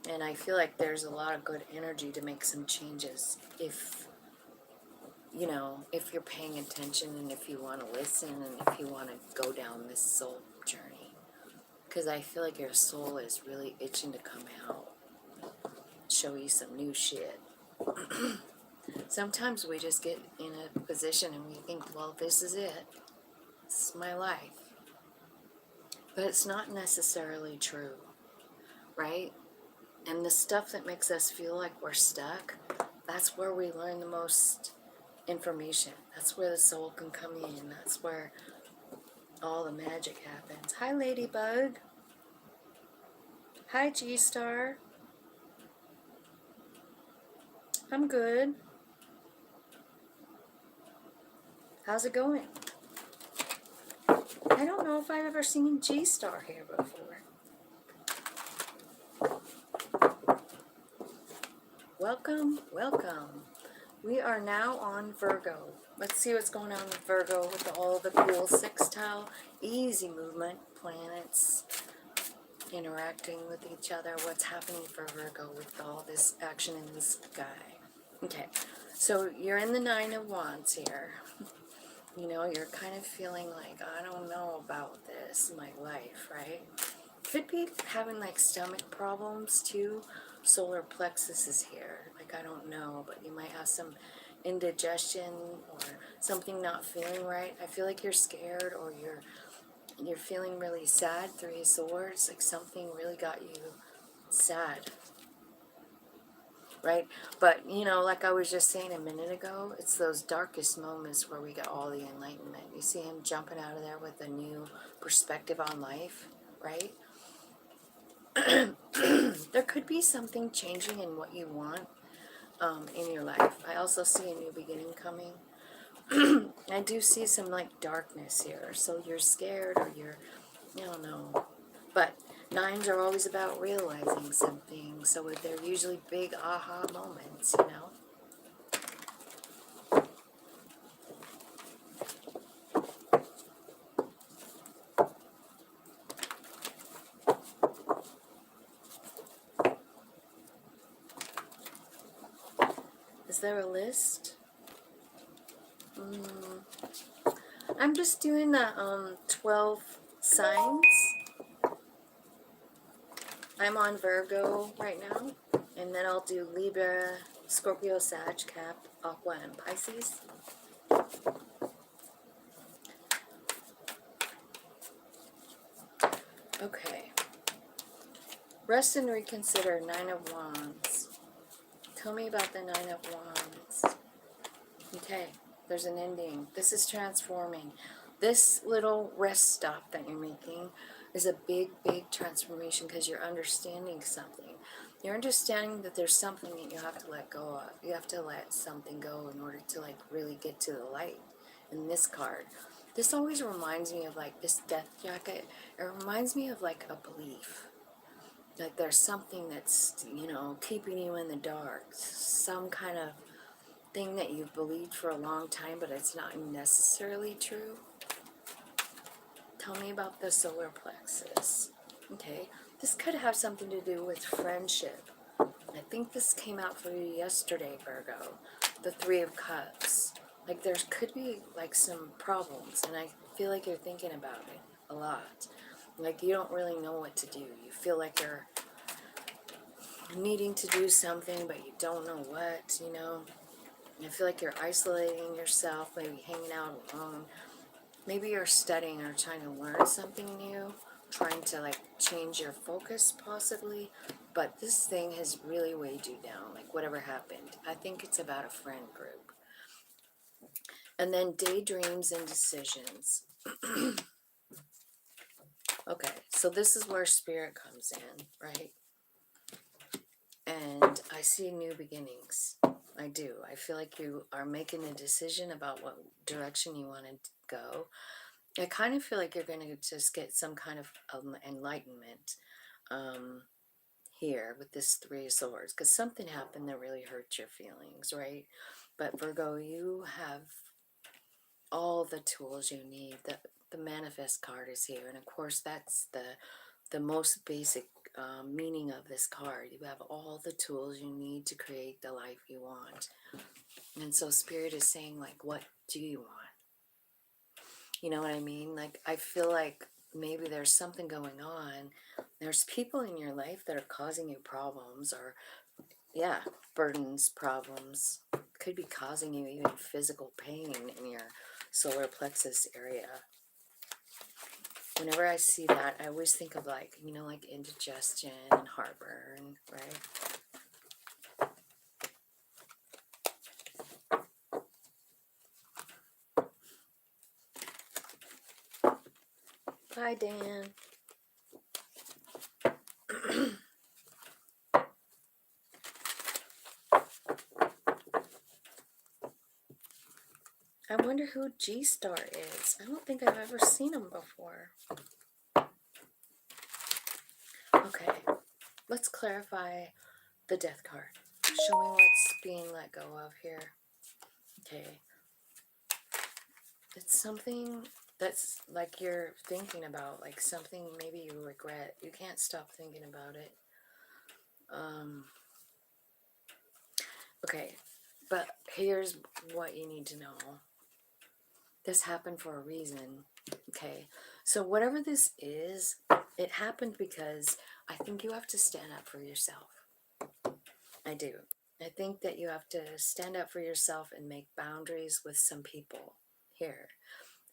And I feel like there's a lot of good energy to make some changes if, you know, if you're paying attention and if you want to listen and if you want to go down this soul journey. Because I feel like your soul is really itching to come out, show you some new shit. Sometimes we just get in a position and we think, well, this is it. This is my life. But it's not necessarily true, right? And the stuff that makes us feel like we're stuck, that's where we learn the most information. That's where the soul can come in. That's where all the magic happens. Hi, Ladybug. Hi, G-Star. I'm good. How's it going? I don't know if I've ever seen G-Star here before. Welcome, welcome. We are now on Virgo. Let's see what's going on with Virgo with all the cool sextile, easy movement, planets interacting with each other. What's happening for Virgo with all this action in the sky? Okay, so you're in the Nine of Wands here. You know, you're kind of feeling like, I don't know about this in my life, right? Could be having like stomach problems too. Solar plexus is here. Like, I don't know, but you might have some indigestion or something not feeling right. I feel like you're scared, or you're feeling really sad. Three of Swords, like something really got you sad, right? But, you know, like I was just saying a minute ago, it's those darkest moments where we get all the enlightenment. You see him jumping out of there with a new perspective on life, right? There could be something changing in what you want in your life. I also see a new beginning coming. I do see some like darkness here. So you're scared or you're, I don't know. But nines are always about realizing something. So they're usually big aha moments, you know. Is there a list? I'm just doing the 12 signs. I'm on Virgo right now, and then I'll do Libra, Scorpio, Sag, Cap, Aqua, and Pisces. Okay. Rest and reconsider, Nine of Wands. Tell me about the Nine of Wands. Okay, there's an ending. This is transforming. This little rest stop that you're making is a big, big transformation because you're understanding something. You're understanding that there's something that you have to let go of. You have to let something go in order to like really get to the light. In this card, this always reminds me of like this death jacket. It reminds me of like a belief. Like there's something that's, you know, keeping you in the dark. Some kind of thing that you've believed for a long time, but it's not necessarily true. Tell me about the solar plexus. Okay, this could have something to do with friendship. I think this came out for you yesterday, Virgo. The Three of Cups. Like there could be like some problems, and I feel like you're thinking about it a lot. Like you don't really know what to do. You feel like you're needing to do something, but you don't know what, you know. I feel like you're isolating yourself, maybe hanging out alone. Maybe you're studying or trying to learn something new, trying to like change your focus possibly. But this thing has really weighed you down, like whatever happened. I think it's about a friend group. And then daydreams and decisions. Okay, so this is where spirit comes in, right? And I see new beginnings. I do. I feel like you are making a decision about what direction you want to go. I kind of feel like you're going to just get some kind of enlightenment here with this Three of Swords, because something happened that really hurt your feelings, right? But Virgo, you have all the tools you need. The manifest card is here, and of course that's the most basic meaning of this card. You have all the tools you need to create the life you want. And so Spirit is saying, like, what do you want? You know what I mean? Like, I feel like maybe there's something going on. There's people in your life that are causing you problems, or, yeah, burdens, problems. Could be causing you even physical pain in your solar plexus area. Whenever I see that, I always think of like, you know, like indigestion and heartburn, right? Hi, Dan. I wonder who G-Star is. I don't think I've ever seen him before. Okay, let's clarify the death card. Show me what's being let go of here. Okay. It's something that's like you're thinking about, like something maybe you regret. You can't stop thinking about it. Okay, but here's what you need to know. This happened for a reason. Okay, so whatever this is, it happened because I think you have to stand up for yourself. I do. I think that you have to stand up for yourself and make boundaries with some people here.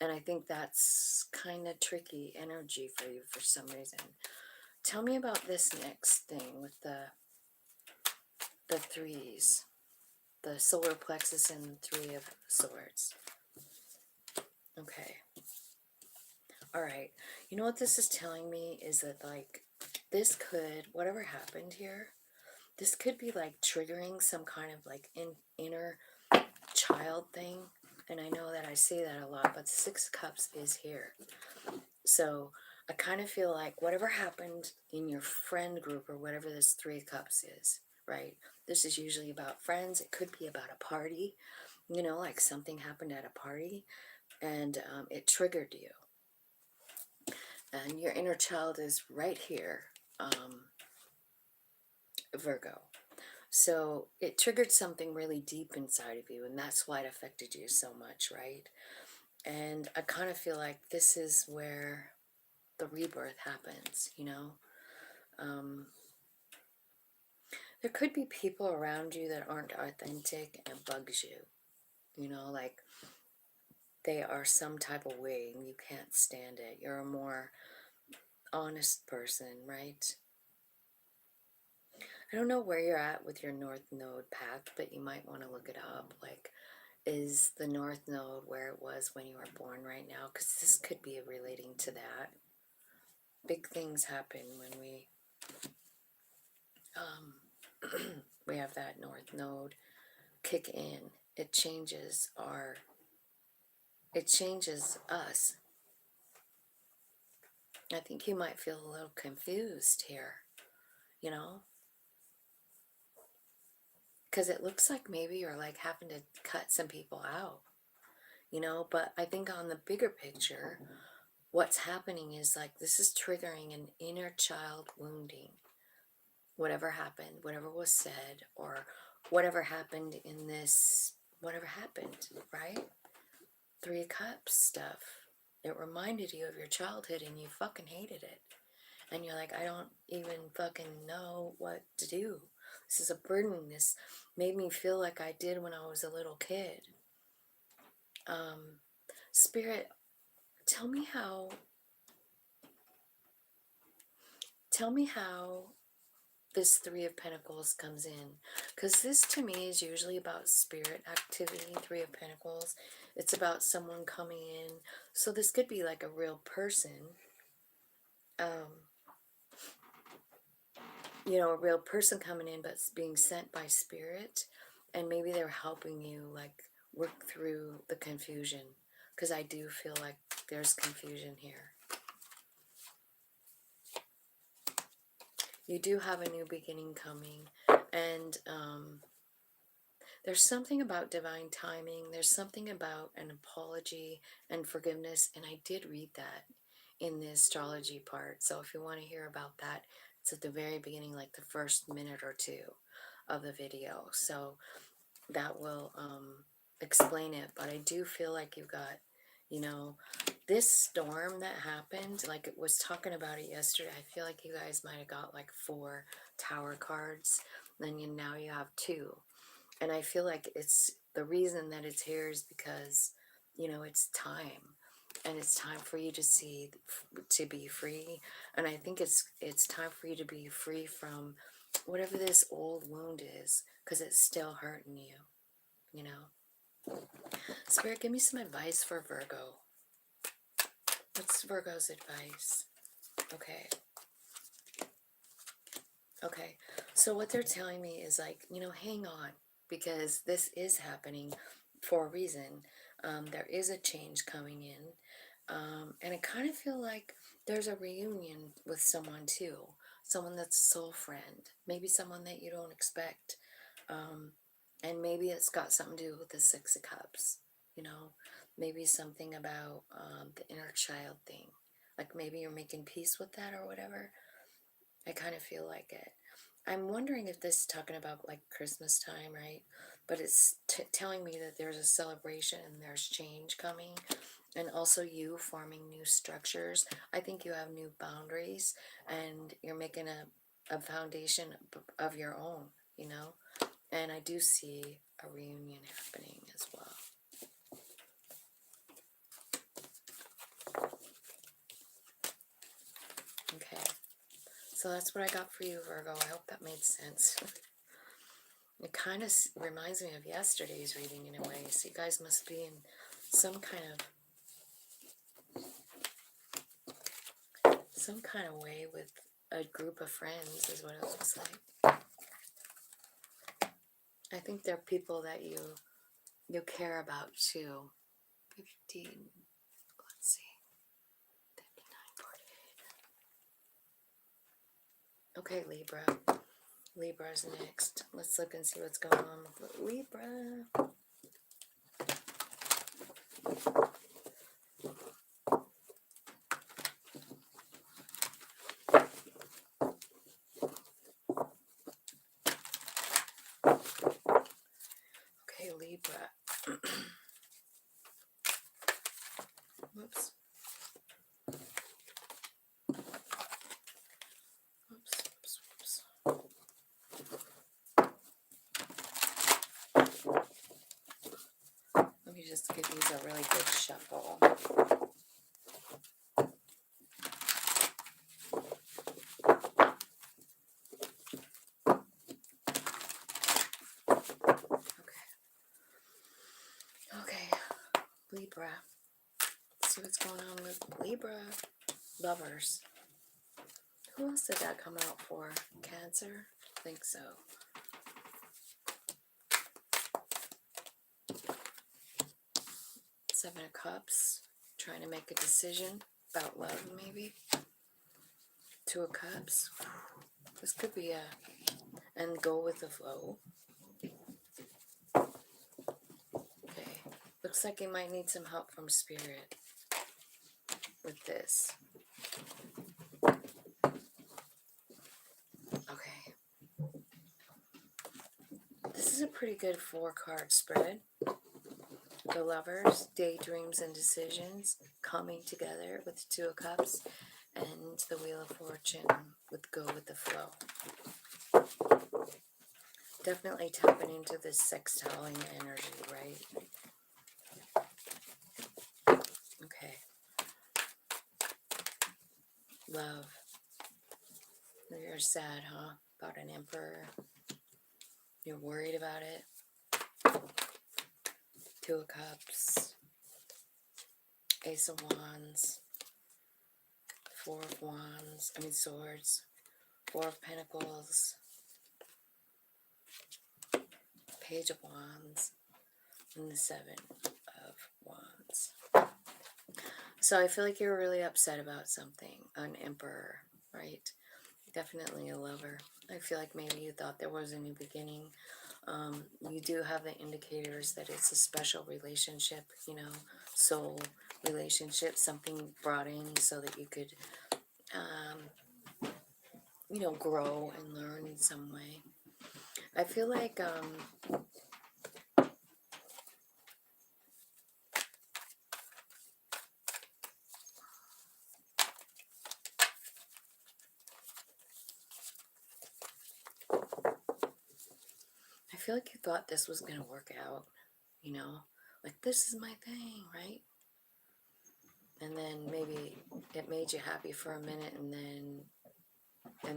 And I think that's kind of tricky energy for you for some reason. Tell me about this next thing with the threes. The solar plexus and Three of Swords. Okay. All right. You know what this is telling me is that, like, this could, whatever happened here, this could be, like, triggering some kind of, like, inner child thing. And I know that I say that a lot, but the Six of Cups is here. So I kind of feel like whatever happened in your friend group or whatever this Three of Cups is, right? This is usually about friends. It could be about a party, you know, like something happened at a party and it triggered you. And your inner child is right here, Virgo. So it triggered something really deep inside of you, and that's why it affected you so much, right? And I kind of feel like this is where the rebirth happens, you know? There could be people around you that aren't authentic and it bugs you, you know, like they are some type of way and you can't stand it. You're a more honest person, right? I don't know where you're at with your North Node path, but you might want to look it up. Like, is the North Node where it was when you were born right now? Because this could be relating to that. Big things happen when we have that North Node kick in. It changes us. I think you might feel a little confused here, you know? Because it looks like maybe you're like having to cut some people out, you know? But I think on the bigger picture, what's happening is like this is triggering an inner child wounding. Whatever happened, whatever was said, or whatever happened in this, whatever happened, right? Three of Cups stuff. It reminded you of your childhood and you fucking hated it. And you're like, I don't even fucking know what to do. This is a burden. This made me feel like I did when I was a little kid. Spirit, tell me how this Three of Pentacles comes in. Because this to me is usually about spirit activity, Three of Pentacles. It's about someone coming in. So this could be like a real person. You know, a real person coming in, but being sent by spirit. And maybe they're helping you like work through the confusion. Because I do feel like there's confusion here. You do have a new beginning coming. And there's something about divine timing. There's something about an apology and forgiveness. And I did read that in the astrology part. So if you want to hear about that, it's at the very beginning, like the first minute or two of the video. So that will explain it. But I do feel like you've got, you know, this storm that happened, like it was talking about it yesterday. I feel like you guys might have got like 4 tower cards. Then now you have 2. And I feel like it's the reason that it's here is because, you know, it's time. And it's time for you to be free. And I think it's time for you to be free from whatever this old wound is, because it's still hurting you, you know. Spirit, give me some advice for Virgo. What's Virgo's advice? Okay. Okay. So what they're telling me is like, you know, hang on, because this is happening for a reason. There is a change coming in. And I kind of feel like there's a reunion with someone too. Someone that's a soul friend. Maybe someone that you don't expect. And maybe it's got something to do with the Six of Cups. You know, maybe something about the inner child thing. Like maybe you're making peace with that or whatever. I kind of feel like it. I'm wondering if this is talking about like Christmas time, right? But it's telling me that there's a celebration and there's change coming. And also you forming new structures. I think you have new boundaries and you're making a foundation of your own, you know? And I do see a reunion happening as well. Okay. So that's what I got for you, Virgo. I hope that made sense. It kind of reminds me of yesterday's reading in a way. So you guys must be in some kind of way with a group of friends is what it looks like. I think they're people that you care about too. 15, let's see, 59, 48. Okay, Libra. Libra's next. Let's look and see what's going on with Libra. Okay, Libra. Whoops. Whoops. Let me just give these a really good shuffle. Okay, Libra. Let's see what's going on with Libra lovers. Who else did that come out for? Cancer? I think so. Seven of Cups. Trying to make a decision about love, maybe. Two of Cups. This could be and go with the flow. Okay. Looks like you might need some help from Spirit with this. Okay. This is a pretty good 4-card spread. The Lovers, Daydreams and Decisions, coming together with the Two of Cups, and the Wheel of Fortune with Go with the Flow. Definitely tapping into this sextiling energy, right? Okay. Love. You're sad, huh? About an Emperor. You're worried about it. Two of Cups. Ace of Wands. Four of Wands. Swords. Four of Pentacles. Page of Wands. And the Seven of Wands. So I feel like you're really upset about something. An Emperor, right? Definitely a lover. I feel like maybe you thought there was a new beginning. You do have the indicators that it's a special relationship, soul relationship, something brought in so that you could, grow and learn in some way. I feel like, you thought this was going to work out, like this is my thing, right? And then maybe it made you happy for a minute, and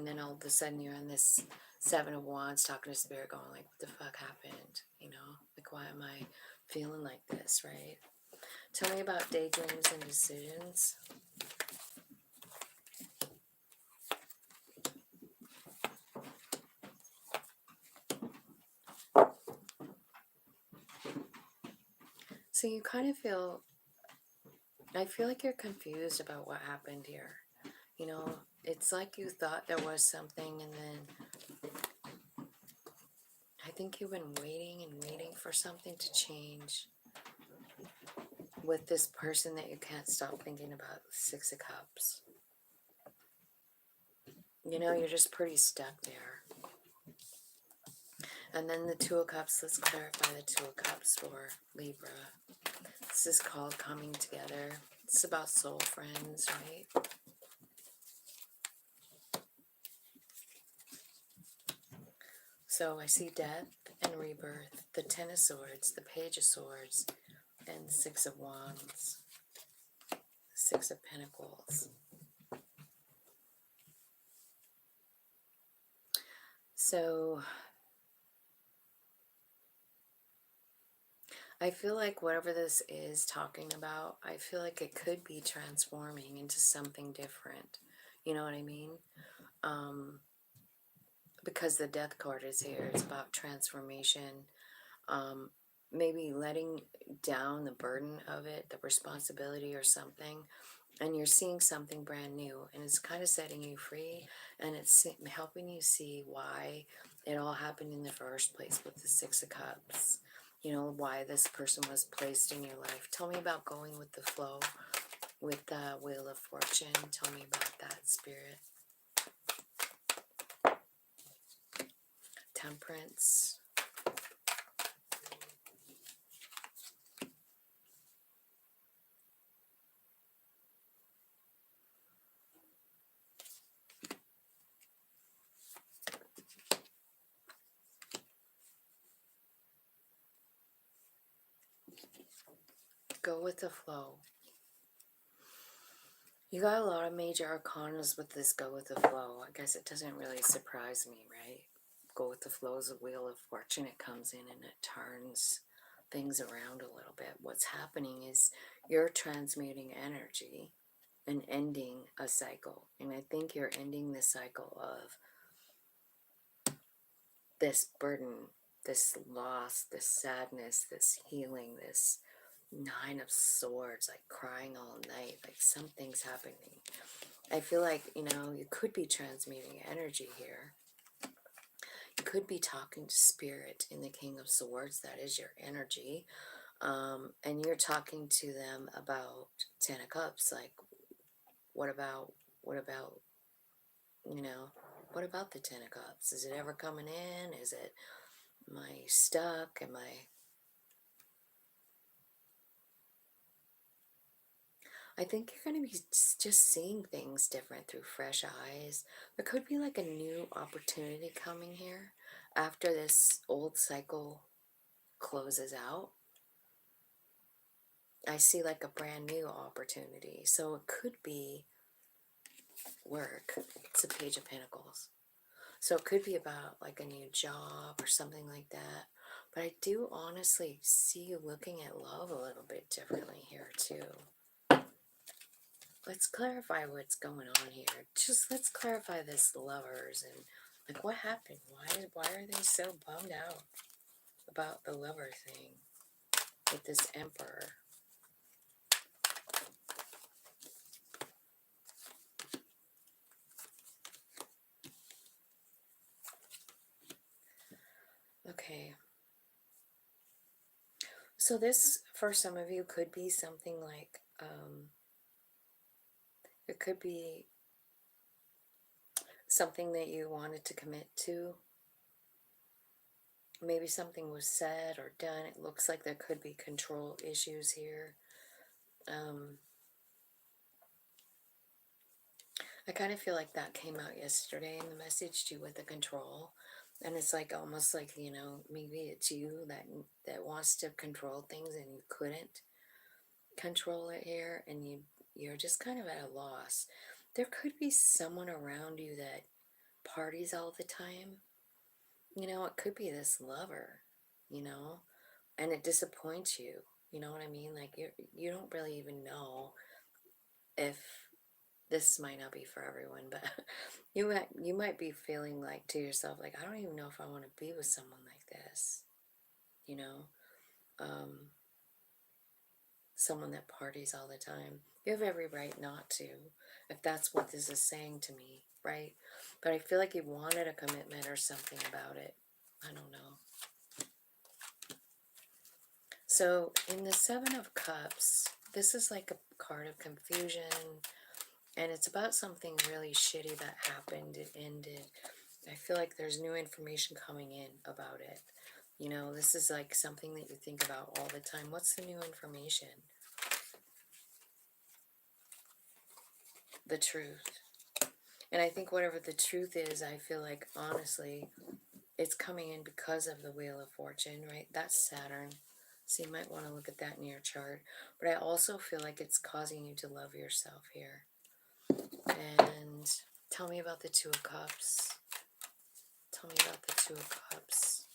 then all of a sudden you're on this Seven of Wands talking to Spirit going like, what the fuck happened? Like, why am I feeling like this, right? Tell me about daydreams and decisions. So you kind of I feel like you're confused about what happened here. It's like you thought there was something, and then I think you've been waiting and waiting for something to change with this person that you can't stop thinking about. Six of Cups. You're just pretty stuck there. And then the Two of Cups. Let's clarify the Two of Cups for Libra. This is called coming together. It's about soul friends, right? So I see death and rebirth, the Ten of Swords, the Page of Swords, and the Six of Wands, Six of Pentacles. So I feel like whatever this is talking about, I feel like it could be transforming into something different. You know what I mean? Because the Death card is here. It's about transformation. maybe letting down the burden of it, the responsibility or something, and you're seeing something brand new, and it's kind of setting you free, and it's helping you see why it all happened in the first place with the Six of Cups. You know, why this person was placed in your life. Tell me about going with the flow with the Wheel of Fortune. Tell me about that, Spirit. Temperance. Go with the flow. You got a lot of major arcanas with this go with the flow. I guess it doesn't really surprise me, right? Go with the flow is a Wheel of Fortune. It comes in and it turns things around a little bit. What's happening is you're transmuting energy and ending a cycle. And I think you're ending the cycle of this burden, this loss, this sadness, this healing, this Nine of Swords, like crying all night, like something's happening. I feel like, you know, you could be transmuting energy here. You could be talking to Spirit in the King of Swords. That is your energy. And you're talking to them about Ten of Cups. Like, what about, you know, what about the Ten of Cups? Is it ever coming in? Is it, am I stuck? Am I think you're going to be just seeing things different through fresh eyes. There could be like a new opportunity coming here after this old cycle closes out. I see like a brand new opportunity. So it could be work. It's a Page of Pentacles. So it could be about like a new job or something like that. But I do honestly see you looking at love a little bit differently here too. Let's clarify what's going on here. Just let's clarify this lovers and like what happened. Why are they so bummed out about the lover thing with this Emperor? Okay. So this, for some of you, could be something like, it could be something that you wanted to commit to. Maybe something was said or done. It looks like there could be control issues here. I kind of feel like that came out yesterday in the message too with the control. And it's like almost like, you know, maybe it's you that wants to control things and you couldn't control it here, and you're just kind of at a loss. There could be someone around you that parties all the time. You know, it could be this lover, you know, and it disappoints you. You know what I mean? Like you don't really even know if this might not be for everyone, but you might be feeling like to yourself, like, I don't even know if I want to be with someone like this, you know, someone that parties all the time. You have every right not to, if that's what this is saying to me, right? But I feel like you wanted a commitment or something about it. I don't know. So in the Seven of Cups, this is like a card of confusion, and it's about something really shitty that happened. It ended. I feel like there's new information coming in about it. You know, this is like something that you think about all the time. What's the new information? The truth. And I think whatever the truth is, I feel like, honestly, it's coming in because of the Wheel of Fortune, right? That's Saturn. So you might want to look at that in your chart. But I also feel like it's causing you to love yourself here. And tell me about the Two of Cups. Tell me about the Two of Cups.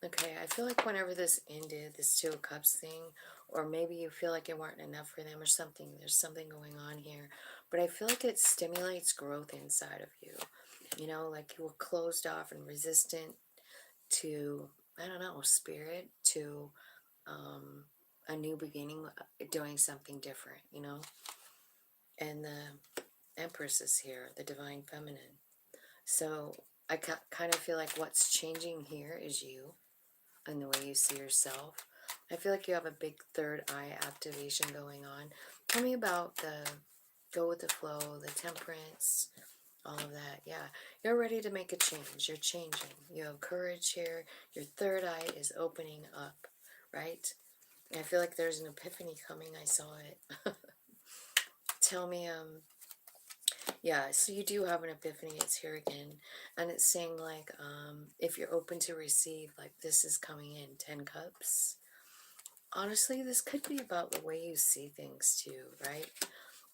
Okay, I feel like whenever this ended, this Two of Cups thing, or maybe you feel like it weren't enough for them or something, there's something going on here. But I feel like it stimulates growth inside of you. You know, like you were closed off and resistant to, I don't know, spirit, to a new beginning, doing something different, you know. And the Empress is here, the divine feminine. So I kind of feel like what's changing here is you and the way you see yourself. I feel like you have a big third eye activation going on. Tell me about the go with the flow, the temperance, all of that. Yeah, you're ready to make a change. You're changing. You have courage here. Your third eye is opening up, right? I feel like there's an epiphany coming. I saw it. Tell me, yeah, so you do have an epiphany. It's here again. And it's saying, like, if you're open to receive, like, this is coming in 10 cups. Honestly, this could be about the way you see things too, right?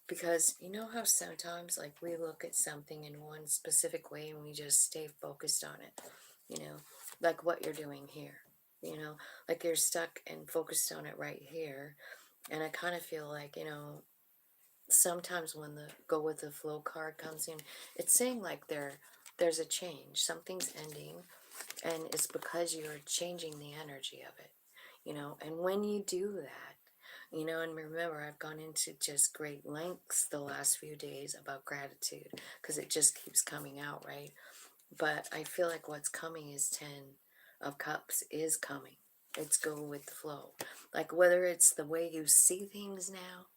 Because you know how sometimes, like, we look at something in one specific way and we just stay focused on it, you know, like what you're doing here, you know, like you're stuck and focused on it right here. And I kind of feel like, you know, sometimes when the go with the flow card comes in, it's saying like there's a change, something's ending, and it's because you're changing the energy of it, you know. And when you do that, you know, and remember, I've gone into just great lengths the last few days about gratitude because it just keeps coming out, right? But I feel like what's coming is 10 of cups is coming. It's go with the flow. Like whether it's the way you see things now,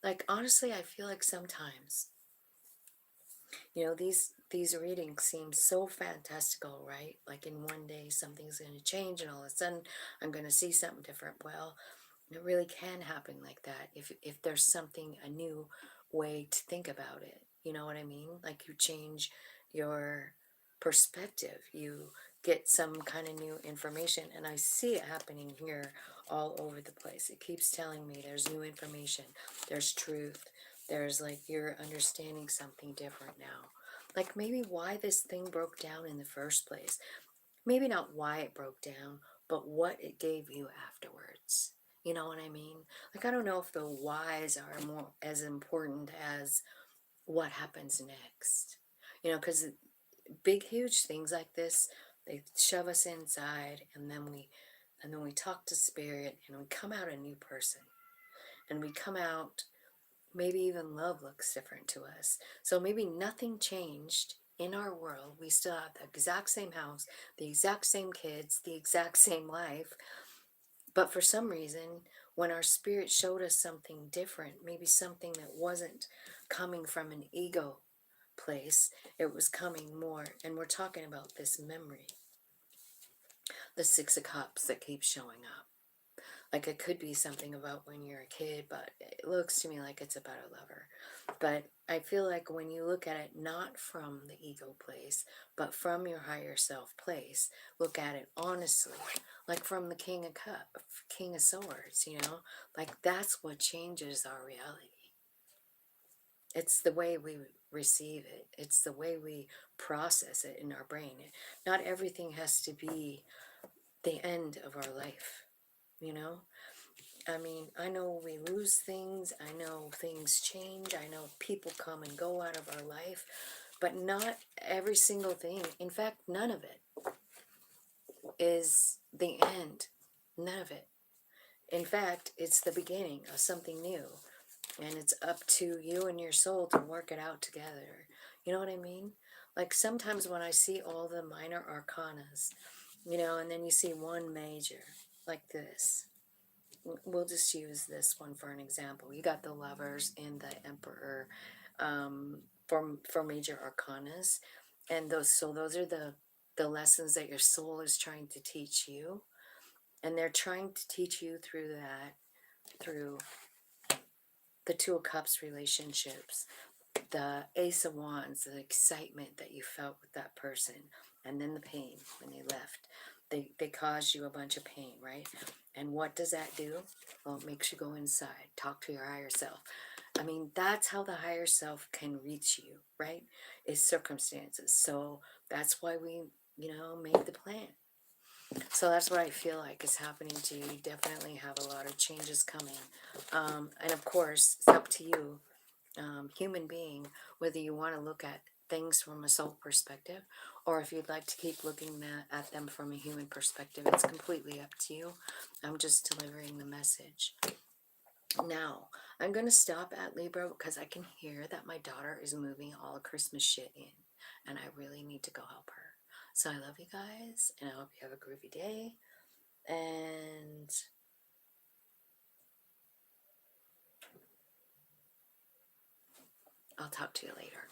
like honestly, I feel like sometimes, you know, these readings seem so fantastical, right? Like in one day something's going to change and all of a sudden I'm going to see something different. Well, it really can happen like that if there's something, a new way to think about it. You know what I mean? Like you change your perspective. You get some kind of new information, and I see it happening here all over the place. It keeps telling me there's new information, there's truth, there's like you're understanding something different now. Like maybe why this thing broke down in the first place. Maybe not why it broke down, but what it gave you afterwards. You know what I mean? Like, I don't know if the whys are more as important as what happens next. You know, because big, huge things like this, they shove us inside, and then we talk to spirit, and we come out a new person, and we come out. Maybe even love looks different to us. So maybe nothing changed in our world. We still have the exact same house, the exact same kids, the exact same life. But for some reason, when our spirit showed us something different, maybe something that wasn't coming from an ego place, it was coming more. And we're talking about this memory, the Six of Cups that keeps showing up. Like it could be something about when you're a kid, but it looks to me like it's about a lover. But I feel like when you look at it not from the ego place, but from your higher self place, look at it honestly, like from the King of Swords, you know, like that's what changes our reality. It's the way we receive it. It's the way we process it in our brain. Not everything has to be the end of our life, you know? I mean, I know we lose things. I know things change. I know people come and go out of our life, but not every single thing. In fact, none of it is the end. None of it. In fact, it's the beginning of something new. And it's up to you and your soul to work it out together. You know what I mean? Like sometimes when I see all the minor arcanas, you know, and then you see one major, like this. We'll just use this one for an example. You got the Lovers and the Emperor for major arcanas, and those are the lessons that your soul is trying to teach you, and they're trying to teach you through that, through the Two of Cups relationships, the Ace of Wands, the excitement that you felt with that person, and then the pain when they left. They caused you a bunch of pain, right? And what does that do? Well, it makes you go inside, talk to your higher self. I mean, that's how the higher self can reach you, right? Is circumstances. So that's why we, you know, made the plan. So that's what I feel like is happening to you. You definitely have a lot of changes coming. And of course, it's up to you, human being, whether you want to look at things from a soul perspective, or if you'd like to keep looking at them from a human perspective, it's completely up to you. I'm just delivering the message. Now, I'm going to stop at Libra because I can hear that my daughter is moving all Christmas shit in, and I really need to go help her. So I love you guys, and I hope you have a groovy day, and I'll talk to you later.